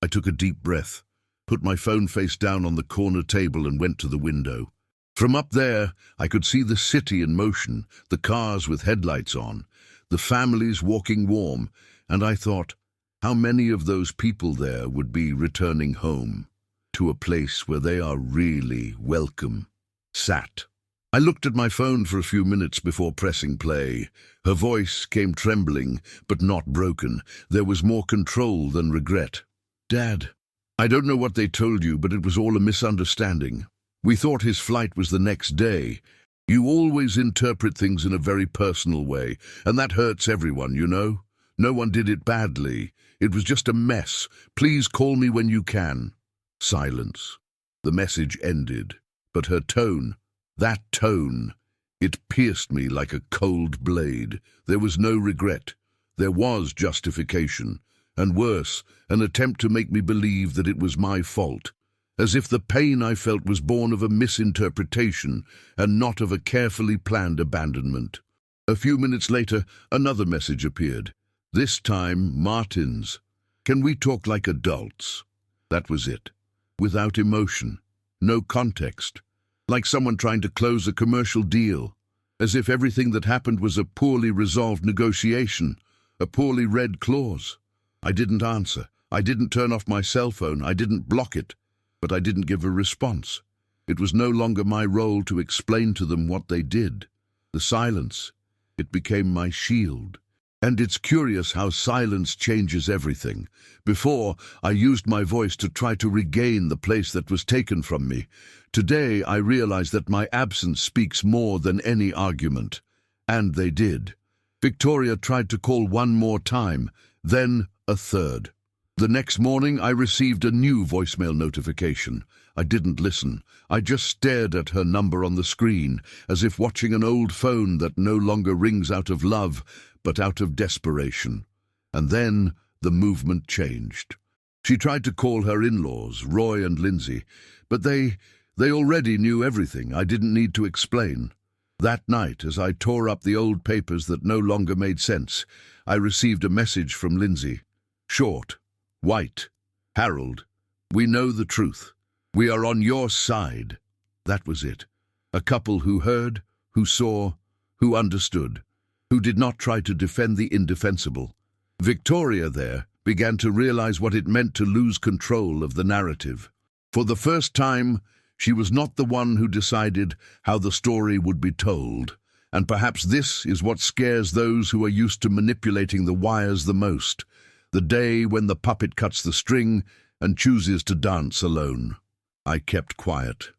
I took a deep breath, put my phone face down on the corner table and went to the window. From up there, I could see the city in motion, the cars with headlights on, the families walking warm, and I thought, how many of those people there would be returning home, to a place where they are really welcome? Sat. I looked at my phone for a few minutes before pressing play. Her voice came trembling, but not broken. There was more control than regret. Dad, I don't know what they told you, but it was all a misunderstanding. We thought his flight was the next day. You always interpret things in a very personal way, and that hurts everyone, you know? No one did it badly. It was just a mess. Please call me when you can. Silence. The message ended, but her tone, that tone, it pierced me like a cold blade. There was no regret. There was justification, and worse, an attempt to make me believe that it was my fault, as if the pain I felt was born of a misinterpretation and not of a carefully planned abandonment. A few minutes later, another message appeared. This time, Martin's. Can we talk like adults? That was it. Without emotion, no context. Like someone trying to close a commercial deal. As if everything that happened was a poorly resolved negotiation, a poorly read clause. I didn't answer. I didn't turn off my cell phone. I didn't block it. But I didn't give a response. It was no longer my role to explain to them what they did. The silence, it became my shield. And it's curious how silence changes everything. Before, I used my voice to try to regain the place that was taken from me. Today, I realize that my absence speaks more than any argument. And they did. Victoria tried to call one more time, then a third. The next morning, I received a new voicemail notification. I didn't listen. I just stared at her number on the screen, as if watching an old phone that no longer rings out of love, but out of desperation. And then the movement changed. She tried to call her in-laws, Roy and Lindsay, but they already knew everything. I didn't need to explain. That night, as I tore up the old papers that no longer made sense, I received a message from Lindsay. Short, white. Harold, we know the truth. We are on your side. That was it. A couple who heard, who saw, who understood, who did not try to defend the indefensible. Victoria there began to realize what it meant to lose control of the narrative. For the first time, she was not the one who decided how the story would be told. And perhaps this is what scares those who are used to manipulating the wires the most. The day when the puppet cuts the string and chooses to dance alone. I kept quiet,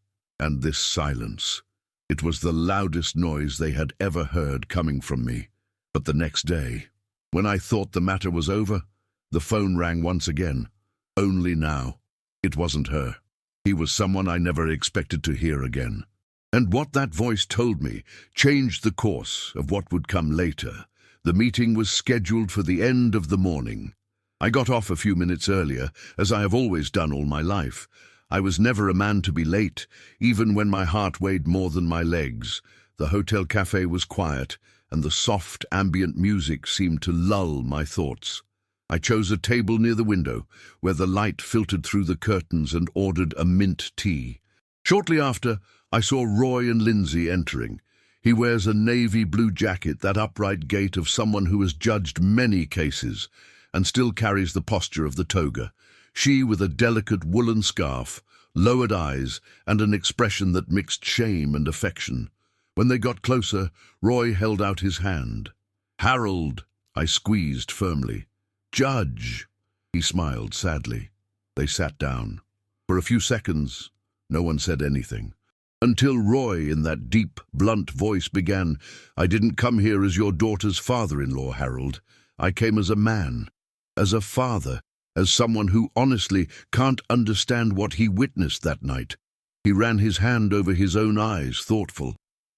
and this silence. It was the loudest noise they had ever heard coming from me. But the next day, when I thought the matter was over, the phone rang once again. Only now. It wasn't her. He was someone I never expected to hear again. And what that voice told me changed the course of what would come later. The meeting was scheduled for the end of the morning. I got off a few minutes earlier, as I have always done all my life. I was never a man to be late, even when my heart weighed more than my legs. The hotel cafe was quiet, and the soft ambient music seemed to lull my thoughts. I chose a table near the window, where the light filtered through the curtains, and ordered a mint tea. Shortly after, I saw Roy and Lindsay entering. He wears a navy blue jacket, that upright gait of someone who has judged many cases, and still carries the posture of the toga. She with a delicate woolen scarf, lowered eyes, and an expression that mixed shame and affection. When they got closer, Roy held out his hand. "Harold," I squeezed firmly. "Judge," he smiled sadly. They sat down. For a few seconds, no one said anything. Until Roy, in that deep, blunt voice, began, "I didn't come here as your daughter's father-in-law, Harold. I came as a man. as a father, as someone who honestly can't understand what he witnessed that night. He ran his hand over his own eyes, thoughtful.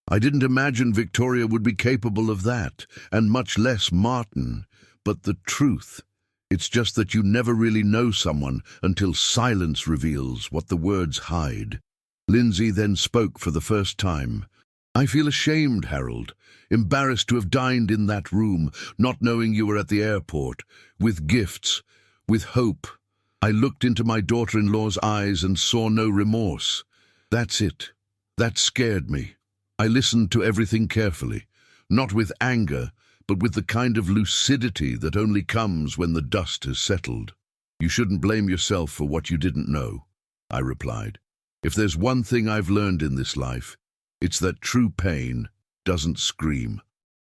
I didn't imagine Victoria would be capable of that, and much less Martin. But the truth, it's just that you never really know someone until silence reveals what the words hide. Lindsay then spoke for the first time. I feel ashamed, Harold, embarrassed to have dined in that room, not knowing you were at the airport, with gifts, with hope. I looked into my daughter-in-law's eyes and saw no remorse. That's it. That scared me. I listened to everything carefully, not with anger, but with the kind of lucidity that only comes when the dust has settled. You shouldn't blame yourself for what you didn't know, I replied. If there's one thing I've learned in this life, it's that true pain doesn't scream.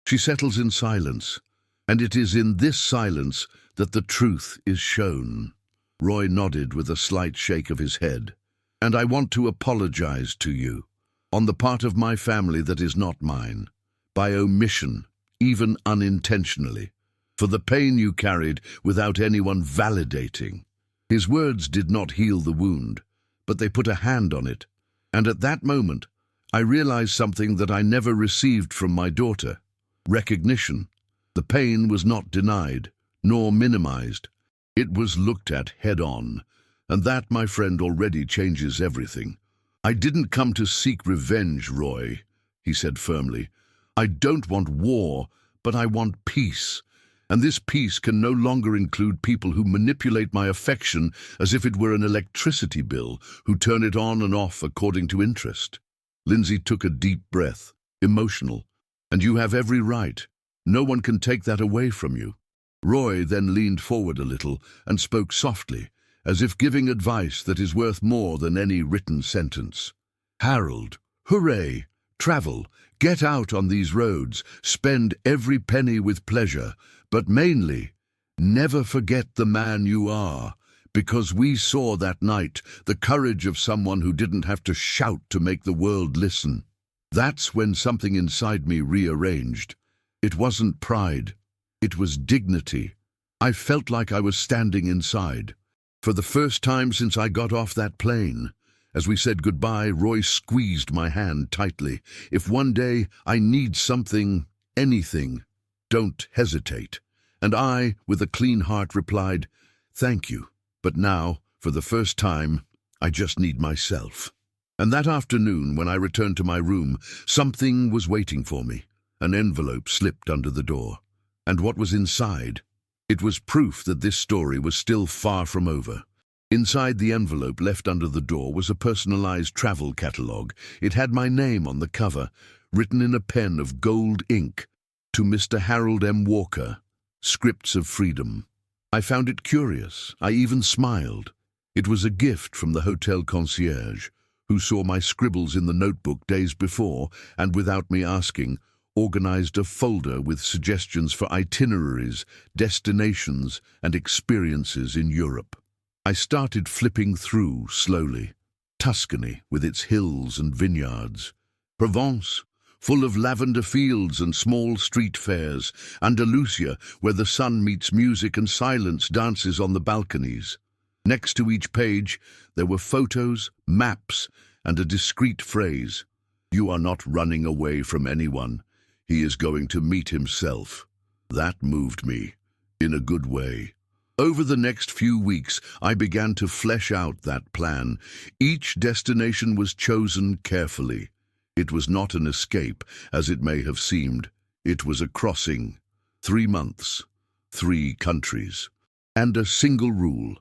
She settles in silence, and it is in this silence that the truth is shown. Roy nodded with a slight shake of his head. And I want to apologize to you, on the part of my family that is not mine, by omission, even unintentionally, for the pain you carried without anyone validating. His words did not heal the wound, but they put a hand on it, and at that moment, I realized something that I never received from my daughter: recognition. The pain was not denied, nor minimized. It was looked at head-on, and that, my friend, already changes everything. I didn't come to seek revenge, Roy, he said firmly. I don't want war, but I want peace. And this peace can no longer include people who manipulate my affection as if it were an electricity bill, who turn it on and off according to interest. Lindsay took a deep breath, emotional. And you have every right. No one can take that away from you. Roy then leaned forward a little and spoke softly, as if giving advice that is worth more than any written sentence. Harold, hooray! Travel, get out on these roads, spend every penny with pleasure, but mainly, never forget the man you are, because we saw that night the courage of someone who didn't have to shout to make the world listen. That's when something inside me rearranged. It wasn't pride. It was dignity. I felt like I was standing inside. For the first time since I got off that plane, as we said goodbye, Roy squeezed my hand tightly. If one day I need something, anything, don't hesitate. And I, with a clean heart, replied, thank you. But now, for the first time, I just need myself. And that afternoon, when I returned to my room, something was waiting for me. An envelope slipped under the door. And what was inside? It was proof that this story was still far from over. Inside the envelope left under the door was a personalized travel catalogue. It had my name on the cover, written in a pen of gold ink, to Mr. Harold M. Walker, Scripts of Freedom. I found it curious. I even smiled. It was a gift from the hotel concierge, who saw my scribbles in the notebook days before and, without me asking, organized a folder with suggestions for itineraries, destinations, and experiences in Europe. I started flipping through slowly. Tuscany, with its hills and vineyards. Provence, full of lavender fields and small street fairs. Andalusia, where the sun meets music and silence dances on the balconies. Next to each page, there were photos, maps, and a discreet phrase. You are not running away from anyone. He is going to meet himself. That moved me, in a good way. Over the next few weeks, I began to flesh out that plan. Each destination was chosen carefully. It was not an escape, as it may have seemed. It was a crossing. 3 months, 3 countries. And a single rule.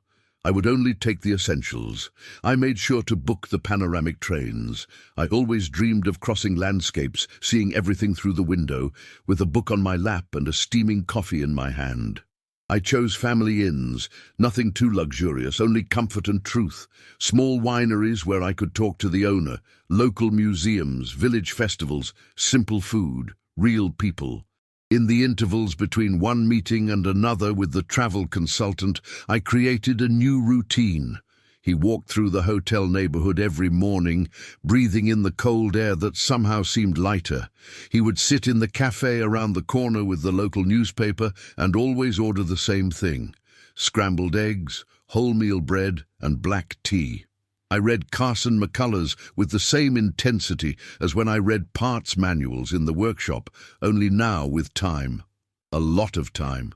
I would only take the essentials. I made sure to book the panoramic trains. I always dreamed of crossing landscapes, seeing everything through the window, with a book on my lap and a steaming coffee in my hand. I chose family inns, nothing too luxurious, only comfort and truth. Small wineries where I could talk to the owner, local museums, village festivals, simple food, real people. In the intervals between one meeting and another with the travel consultant, I created a new routine. He walked through the hotel neighborhood every morning, breathing in the cold air that somehow seemed lighter. He would sit in the cafe around the corner with the local newspaper and always order the same thing: scrambled eggs, wholemeal bread, and black tea. I read Carson McCullers with the same intensity as when I read parts manuals in the workshop, only now with time. A lot of time.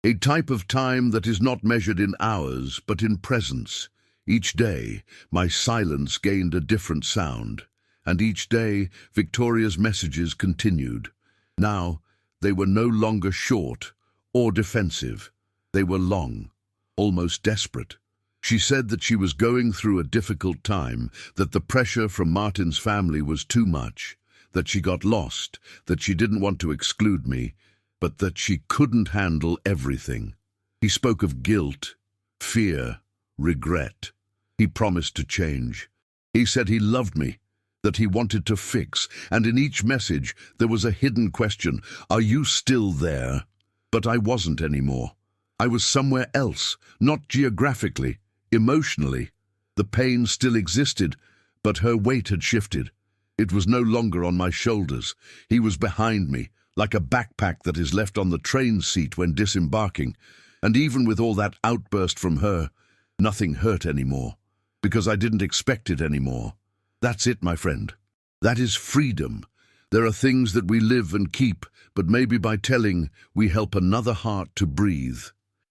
A type of time that is not measured in hours, but in presence. Each day, my silence gained a different sound, and each day, Victoria's messages continued. Now, they were no longer short or defensive. They were long, almost desperate. She said that she was going through a difficult time, that the pressure from Martin's family was too much, that she got lost, that she didn't want to exclude me, but that she couldn't handle everything. He spoke of guilt, fear, regret. He promised to change. He said he loved me, that he wanted to fix, and in each message there was a hidden question: are you still there? But I wasn't anymore. I was somewhere else, not geographically, emotionally. The pain still existed, but her weight had shifted. It was no longer on my shoulders. He was behind me, like a backpack that is left on the train seat when disembarking. And even with all that outburst from her, nothing hurt anymore, because I didn't expect it anymore. That's it, my friend. That is freedom. There are things that we live and keep, but maybe by telling, we help another heart to breathe.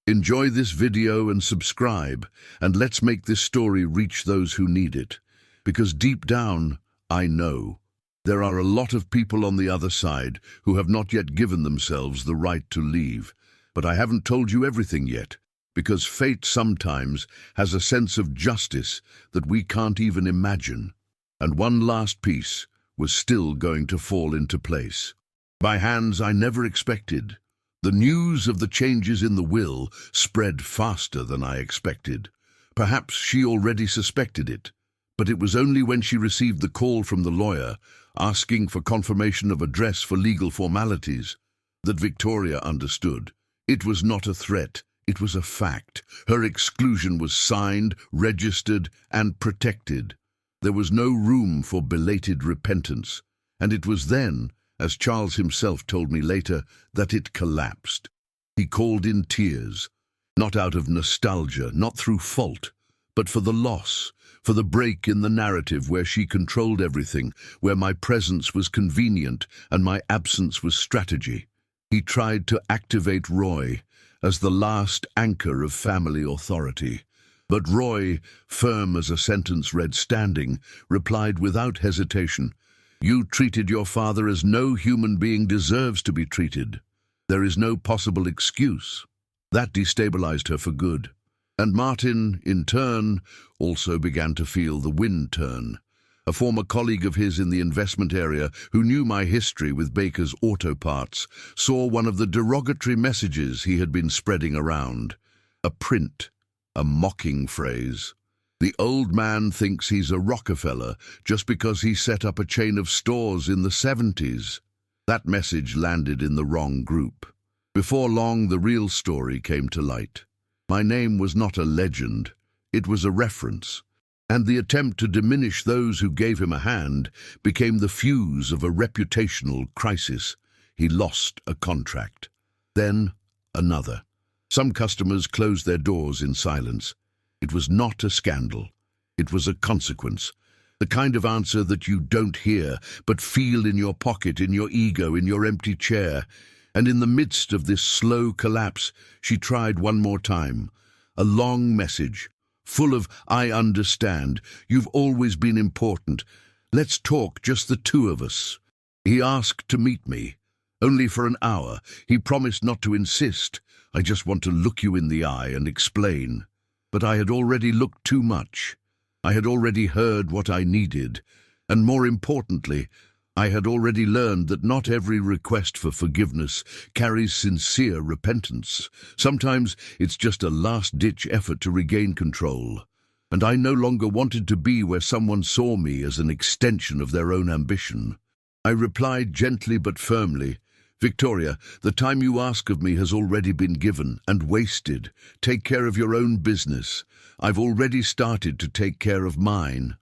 Enjoy this video and subscribe, and let's make this story reach those who need it. Because deep down, I know, there are a lot of people on the other side who have not yet given themselves the right to leave. But I haven't told you everything yet, because fate sometimes has a sense of justice that we can't even imagine. And one last piece was still going to fall into place. By hands I never expected. The news of the changes in the will spread faster than I expected. Perhaps she already suspected it, but it was only when she received the call from the lawyer asking for confirmation of address for legal formalities that Victoria understood. It was not a threat, it was a fact. Her exclusion was signed, registered, and protected. There was no room for belated repentance, and it was then, as Charles himself told me later, that it collapsed. He called in tears, not out of nostalgia, not through fault, but for the loss, for the break in the narrative where she controlled everything, where my presence was convenient and my absence was strategy. He tried to activate Roy as the last anchor of family authority. But Roy, firm as a sentence read standing, replied without hesitation, "You treated your father as no human being deserves to be treated. There is no possible excuse." That destabilized her for good. And Martin, in turn, also began to feel the wind turn. A former colleague of his in the investment area, who knew my history with Baker's Auto Parts, saw one of the derogatory messages he had been spreading around. A print, a mocking phrase. The old man thinks he's a Rockefeller just because he set up a chain of stores in the 70s. That message landed in the wrong group. Before long, the real story came to light. My name was not a legend, it was a reference. And the attempt to diminish those who gave him a hand became the fuse of a reputational crisis. He lost a contract. Then another. Some customers closed their doors in silence. It was not a scandal. It was a consequence. The kind of answer that you don't hear, but feel in your pocket, in your ego, in your empty chair. And in the midst of this slow collapse, she tried one more time. A long message, full of, "I understand. You've always been important. Let's talk, just the two of us." He asked to meet me. Only for an hour. He promised not to insist. "I just want to look you in the eye and explain." But I had already looked too much. I had already heard what I needed. And more importantly, I had already learned that not every request for forgiveness carries sincere repentance. Sometimes it's just a last-ditch effort to regain control. And I no longer wanted to be where someone saw me as an extension of their own ambition. I replied gently but firmly, "Victoria, the time you ask of me has already been given and wasted. Take care of your own business. I've already started to take care of mine.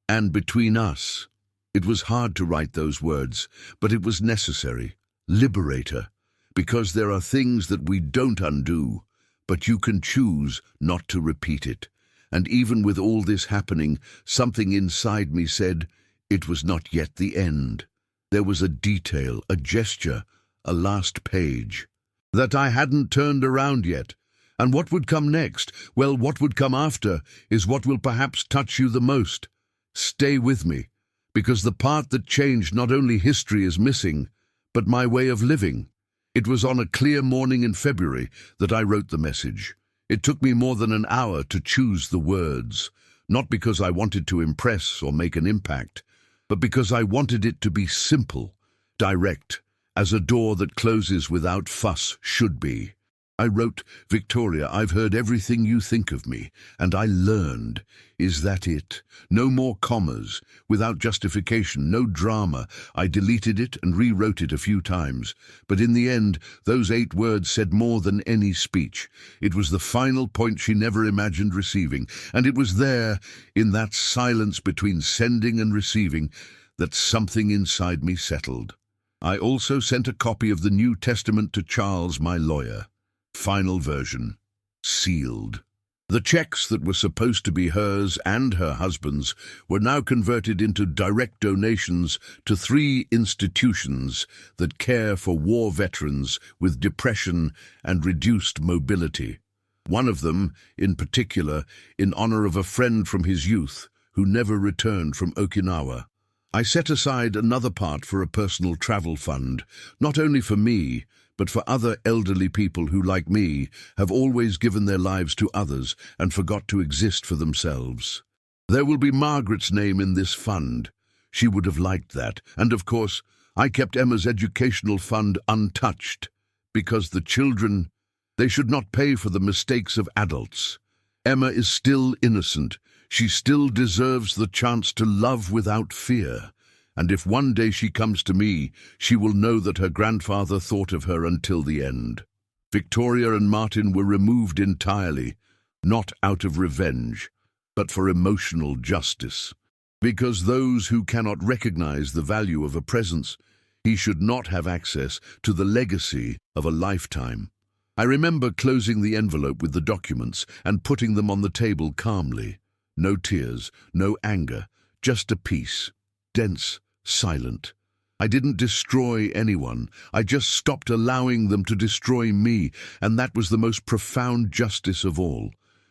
And between us." It was hard to write those words, but it was necessary. Liberator. Because there are things that we don't undo, but you can choose not to repeat it. And even with all this happening, something inside me said, it was not yet the end. There was a detail, a gesture, a last page, that I hadn't turned around yet. And what would come next? Well, what would come after is what will perhaps touch you the most. Stay with me, because the part that changed not only history is missing, but my way of living. It was on a clear morning in February that I wrote the message. It took me more than an hour to choose the words, not because I wanted to impress or make an impact, but because I wanted it to be simple, direct, as a door that closes without fuss should be. I wrote, Victoria, I've heard everything you think of me, and I learned. Is that it? No more commas, without justification, no drama. I deleted it and rewrote it a few times, but in the end, those 8 words said more than any speech. It was the final point she never imagined receiving, and it was there, in that silence between sending and receiving, that something inside me settled. I also sent a copy of the New Testament to Charles, my lawyer. Final version. Sealed. The checks that were supposed to be hers and her husband's were now converted into direct donations to 3 institutions that care for war veterans with depression and reduced mobility. One of them, in particular, in honor of a friend from his youth who never returned from Okinawa. I set aside another part for a personal travel fund, not only for me, but for other elderly people who, like me, have always given their lives to others and forgot to exist for themselves. There will be Margaret's name in this fund. She would have liked that. And of course, I kept Emma's educational fund untouched, because the children, they should not pay for the mistakes of adults. Emma is still innocent. She still deserves the chance to love without fear. And if one day she comes to me, she will know that her grandfather thought of her until the end. Victoria and Martin were removed entirely, not out of revenge, but for emotional justice. Because those who cannot recognize the value of a presence, he should not have access to the legacy of a lifetime. I remember closing the envelope with the documents and putting them on the table calmly. No tears, no anger, just a peace. Dense, silent. I didn't destroy anyone. I just stopped allowing them to destroy me, and that was the most profound justice of all.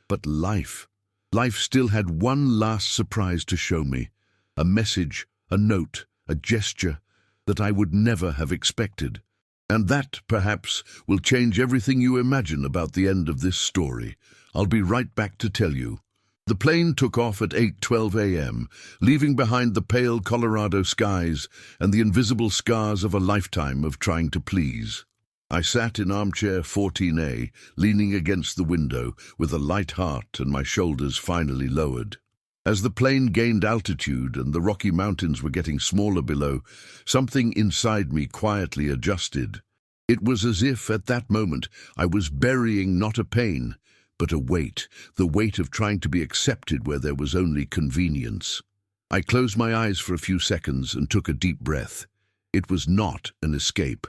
But life still had one last surprise to show me. A message, a note, a gesture that I would never have expected. And that, perhaps, will change everything you imagine about the end of this story. I'll be right back to tell you. The plane took off at 8:12 a.m., leaving behind the pale Colorado skies and the invisible scars of a lifetime of trying to please. I sat in armchair 14A, leaning against the window, with a light heart and my shoulders finally lowered. As the plane gained altitude and the Rocky Mountains were getting smaller below, something inside me quietly adjusted. It was as if, at that moment, I was burying not a pain, but a weight, the weight of trying to be accepted where there was only convenience. I closed my eyes for a few seconds and took a deep breath. It was not an escape.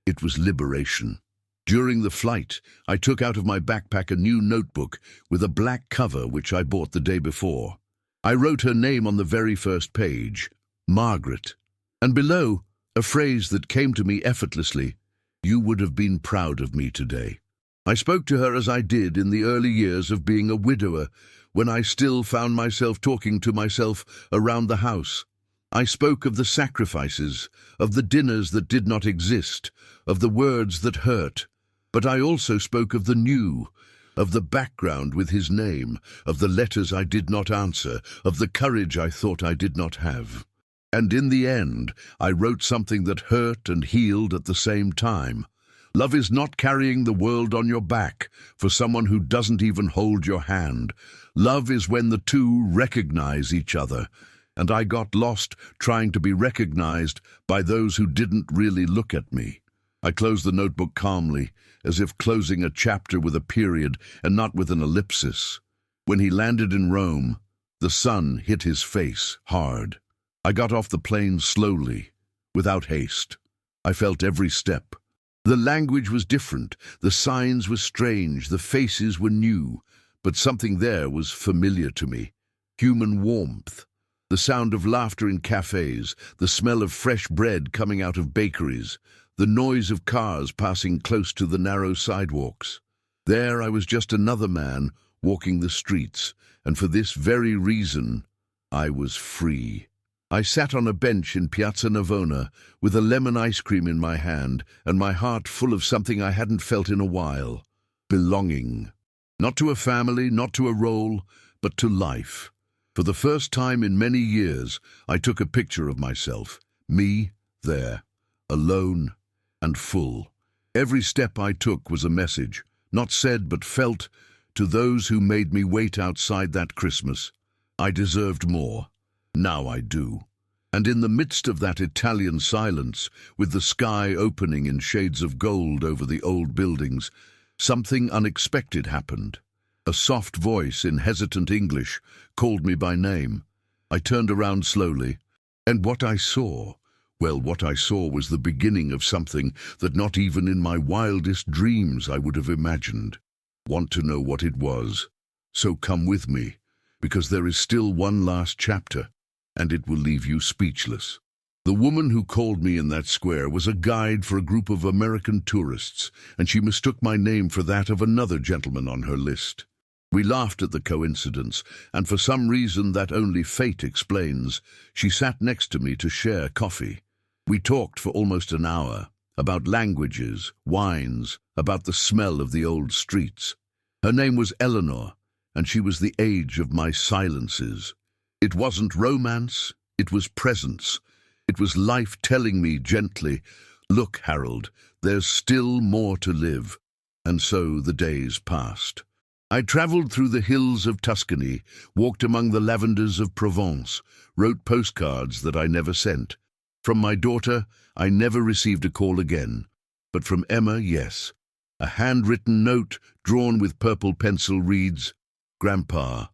It was liberation. During the flight, I took out of my backpack a new notebook with a black cover which I bought the day before. I wrote her name on the very first page, Margaret, and below, a phrase that came to me effortlessly, "You would have been proud of me today." I spoke to her as I did in the early years of being a widower, when I still found myself talking to myself around the house. I spoke of the sacrifices, of the dinners that did not exist, of the words that hurt. But I also spoke of the new, of the background with his name, of the letters I did not answer, of the courage I thought I did not have. And in the end, I wrote something that hurt and healed at the same time. Love is not carrying the world on your back for someone who doesn't even hold your hand. Love is when the two recognize each other. And I got lost trying to be recognized by those who didn't really look at me. I closed the notebook calmly, as if closing a chapter with a period and not with an ellipsis. When he landed in Rome, the sun hit his face hard. I got off the plane slowly, without haste. I felt every step, The language was different, the signs were strange, the faces were new, but something there was familiar to me. Human warmth. The sound of laughter in cafes, the smell of fresh bread coming out of bakeries, the noise of cars passing close to the narrow sidewalks. There I was just another man walking the streets, and for this very reason, I was free. I sat on a bench in Piazza Navona with a lemon ice cream in my hand and my heart full of something I hadn't felt in a while. Belonging. Not to a family, not to a role, but to life. For the first time in many years, I took a picture of myself. Me, there, alone and full. Every step I took was a message, not said but felt, to those who made me wait outside that Christmas. I deserved more. Now I do. And in the midst of that Italian silence, with the sky opening in shades of gold over the old buildings, something unexpected happened. A soft voice in hesitant English called me by name. I turned around slowly, and what I saw was the beginning of something that not even in my wildest dreams I would have imagined. Want to know what it was? So come with me, because there is still one last chapter, and it will leave you speechless. The woman who called me in that square was a guide for a group of American tourists, and she mistook my name for that of another gentleman on her list. We laughed at the coincidence, and for some reason that only fate explains, she sat next to me to share coffee. We talked for almost an hour, about languages, wines, about the smell of the old streets. Her name was Eleanor, and she was the age of my silences. It wasn't romance, it was presence. It was life telling me gently, "Look, Harold, there's still more to live." And so the days passed. I travelled through the hills of Tuscany, walked among the lavenders of Provence, wrote postcards that I never sent. From my daughter, I never received a call again. But from Emma, yes. A handwritten note drawn with purple pencil reads, "Grandpa,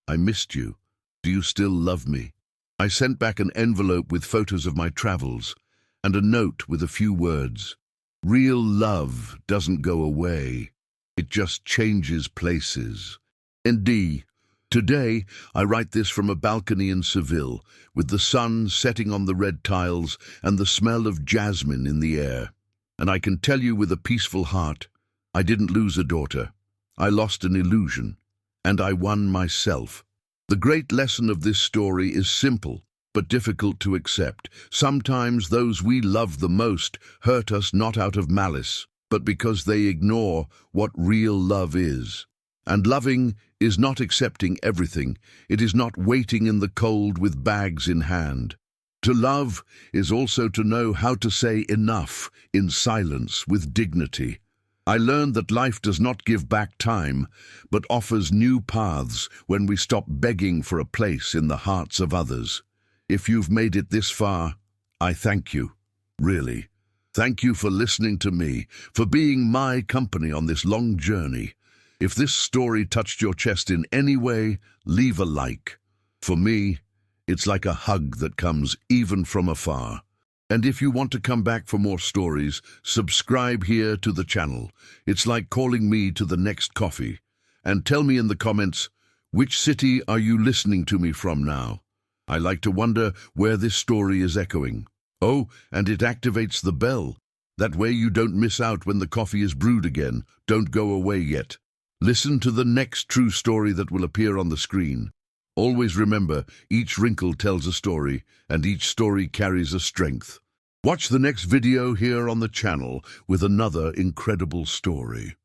I missed you. Do you still love me?" I sent back an envelope with photos of my travels, and a note with a few words. Real love doesn't go away. It just changes places. Indeed, today I write this from a balcony in Seville, with the sun setting on the red tiles and the smell of jasmine in the air. And I can tell you with a peaceful heart, I didn't lose a daughter. I lost an illusion, and I won myself. The great lesson of this story is simple, but difficult to accept. Sometimes those we love the most hurt us not out of malice, but because they ignore what real love is. And loving is not accepting everything. It is not waiting in the cold with bags in hand. To love is also to know how to say enough in silence with dignity. I learned that life does not give back time, but offers new paths when we stop begging for a place in the hearts of others. If you've made it this far, I thank you, really. Thank you for listening to me, for being my company on this long journey. If this story touched your chest in any way, leave a like. For me, it's like a hug that comes even from afar. And if you want to come back for more stories, subscribe here to the channel. It's like calling me to the next coffee. And tell me in the comments, which city are you listening to me from now? I like to wonder where this story is echoing. Oh, and it activates the bell. That way you don't miss out when the coffee is brewed again. Don't go away yet. Listen to the next true story that will appear on the screen. Always remember, each wrinkle tells a story, and each story carries a strength. Watch the next video here on the channel with another incredible story.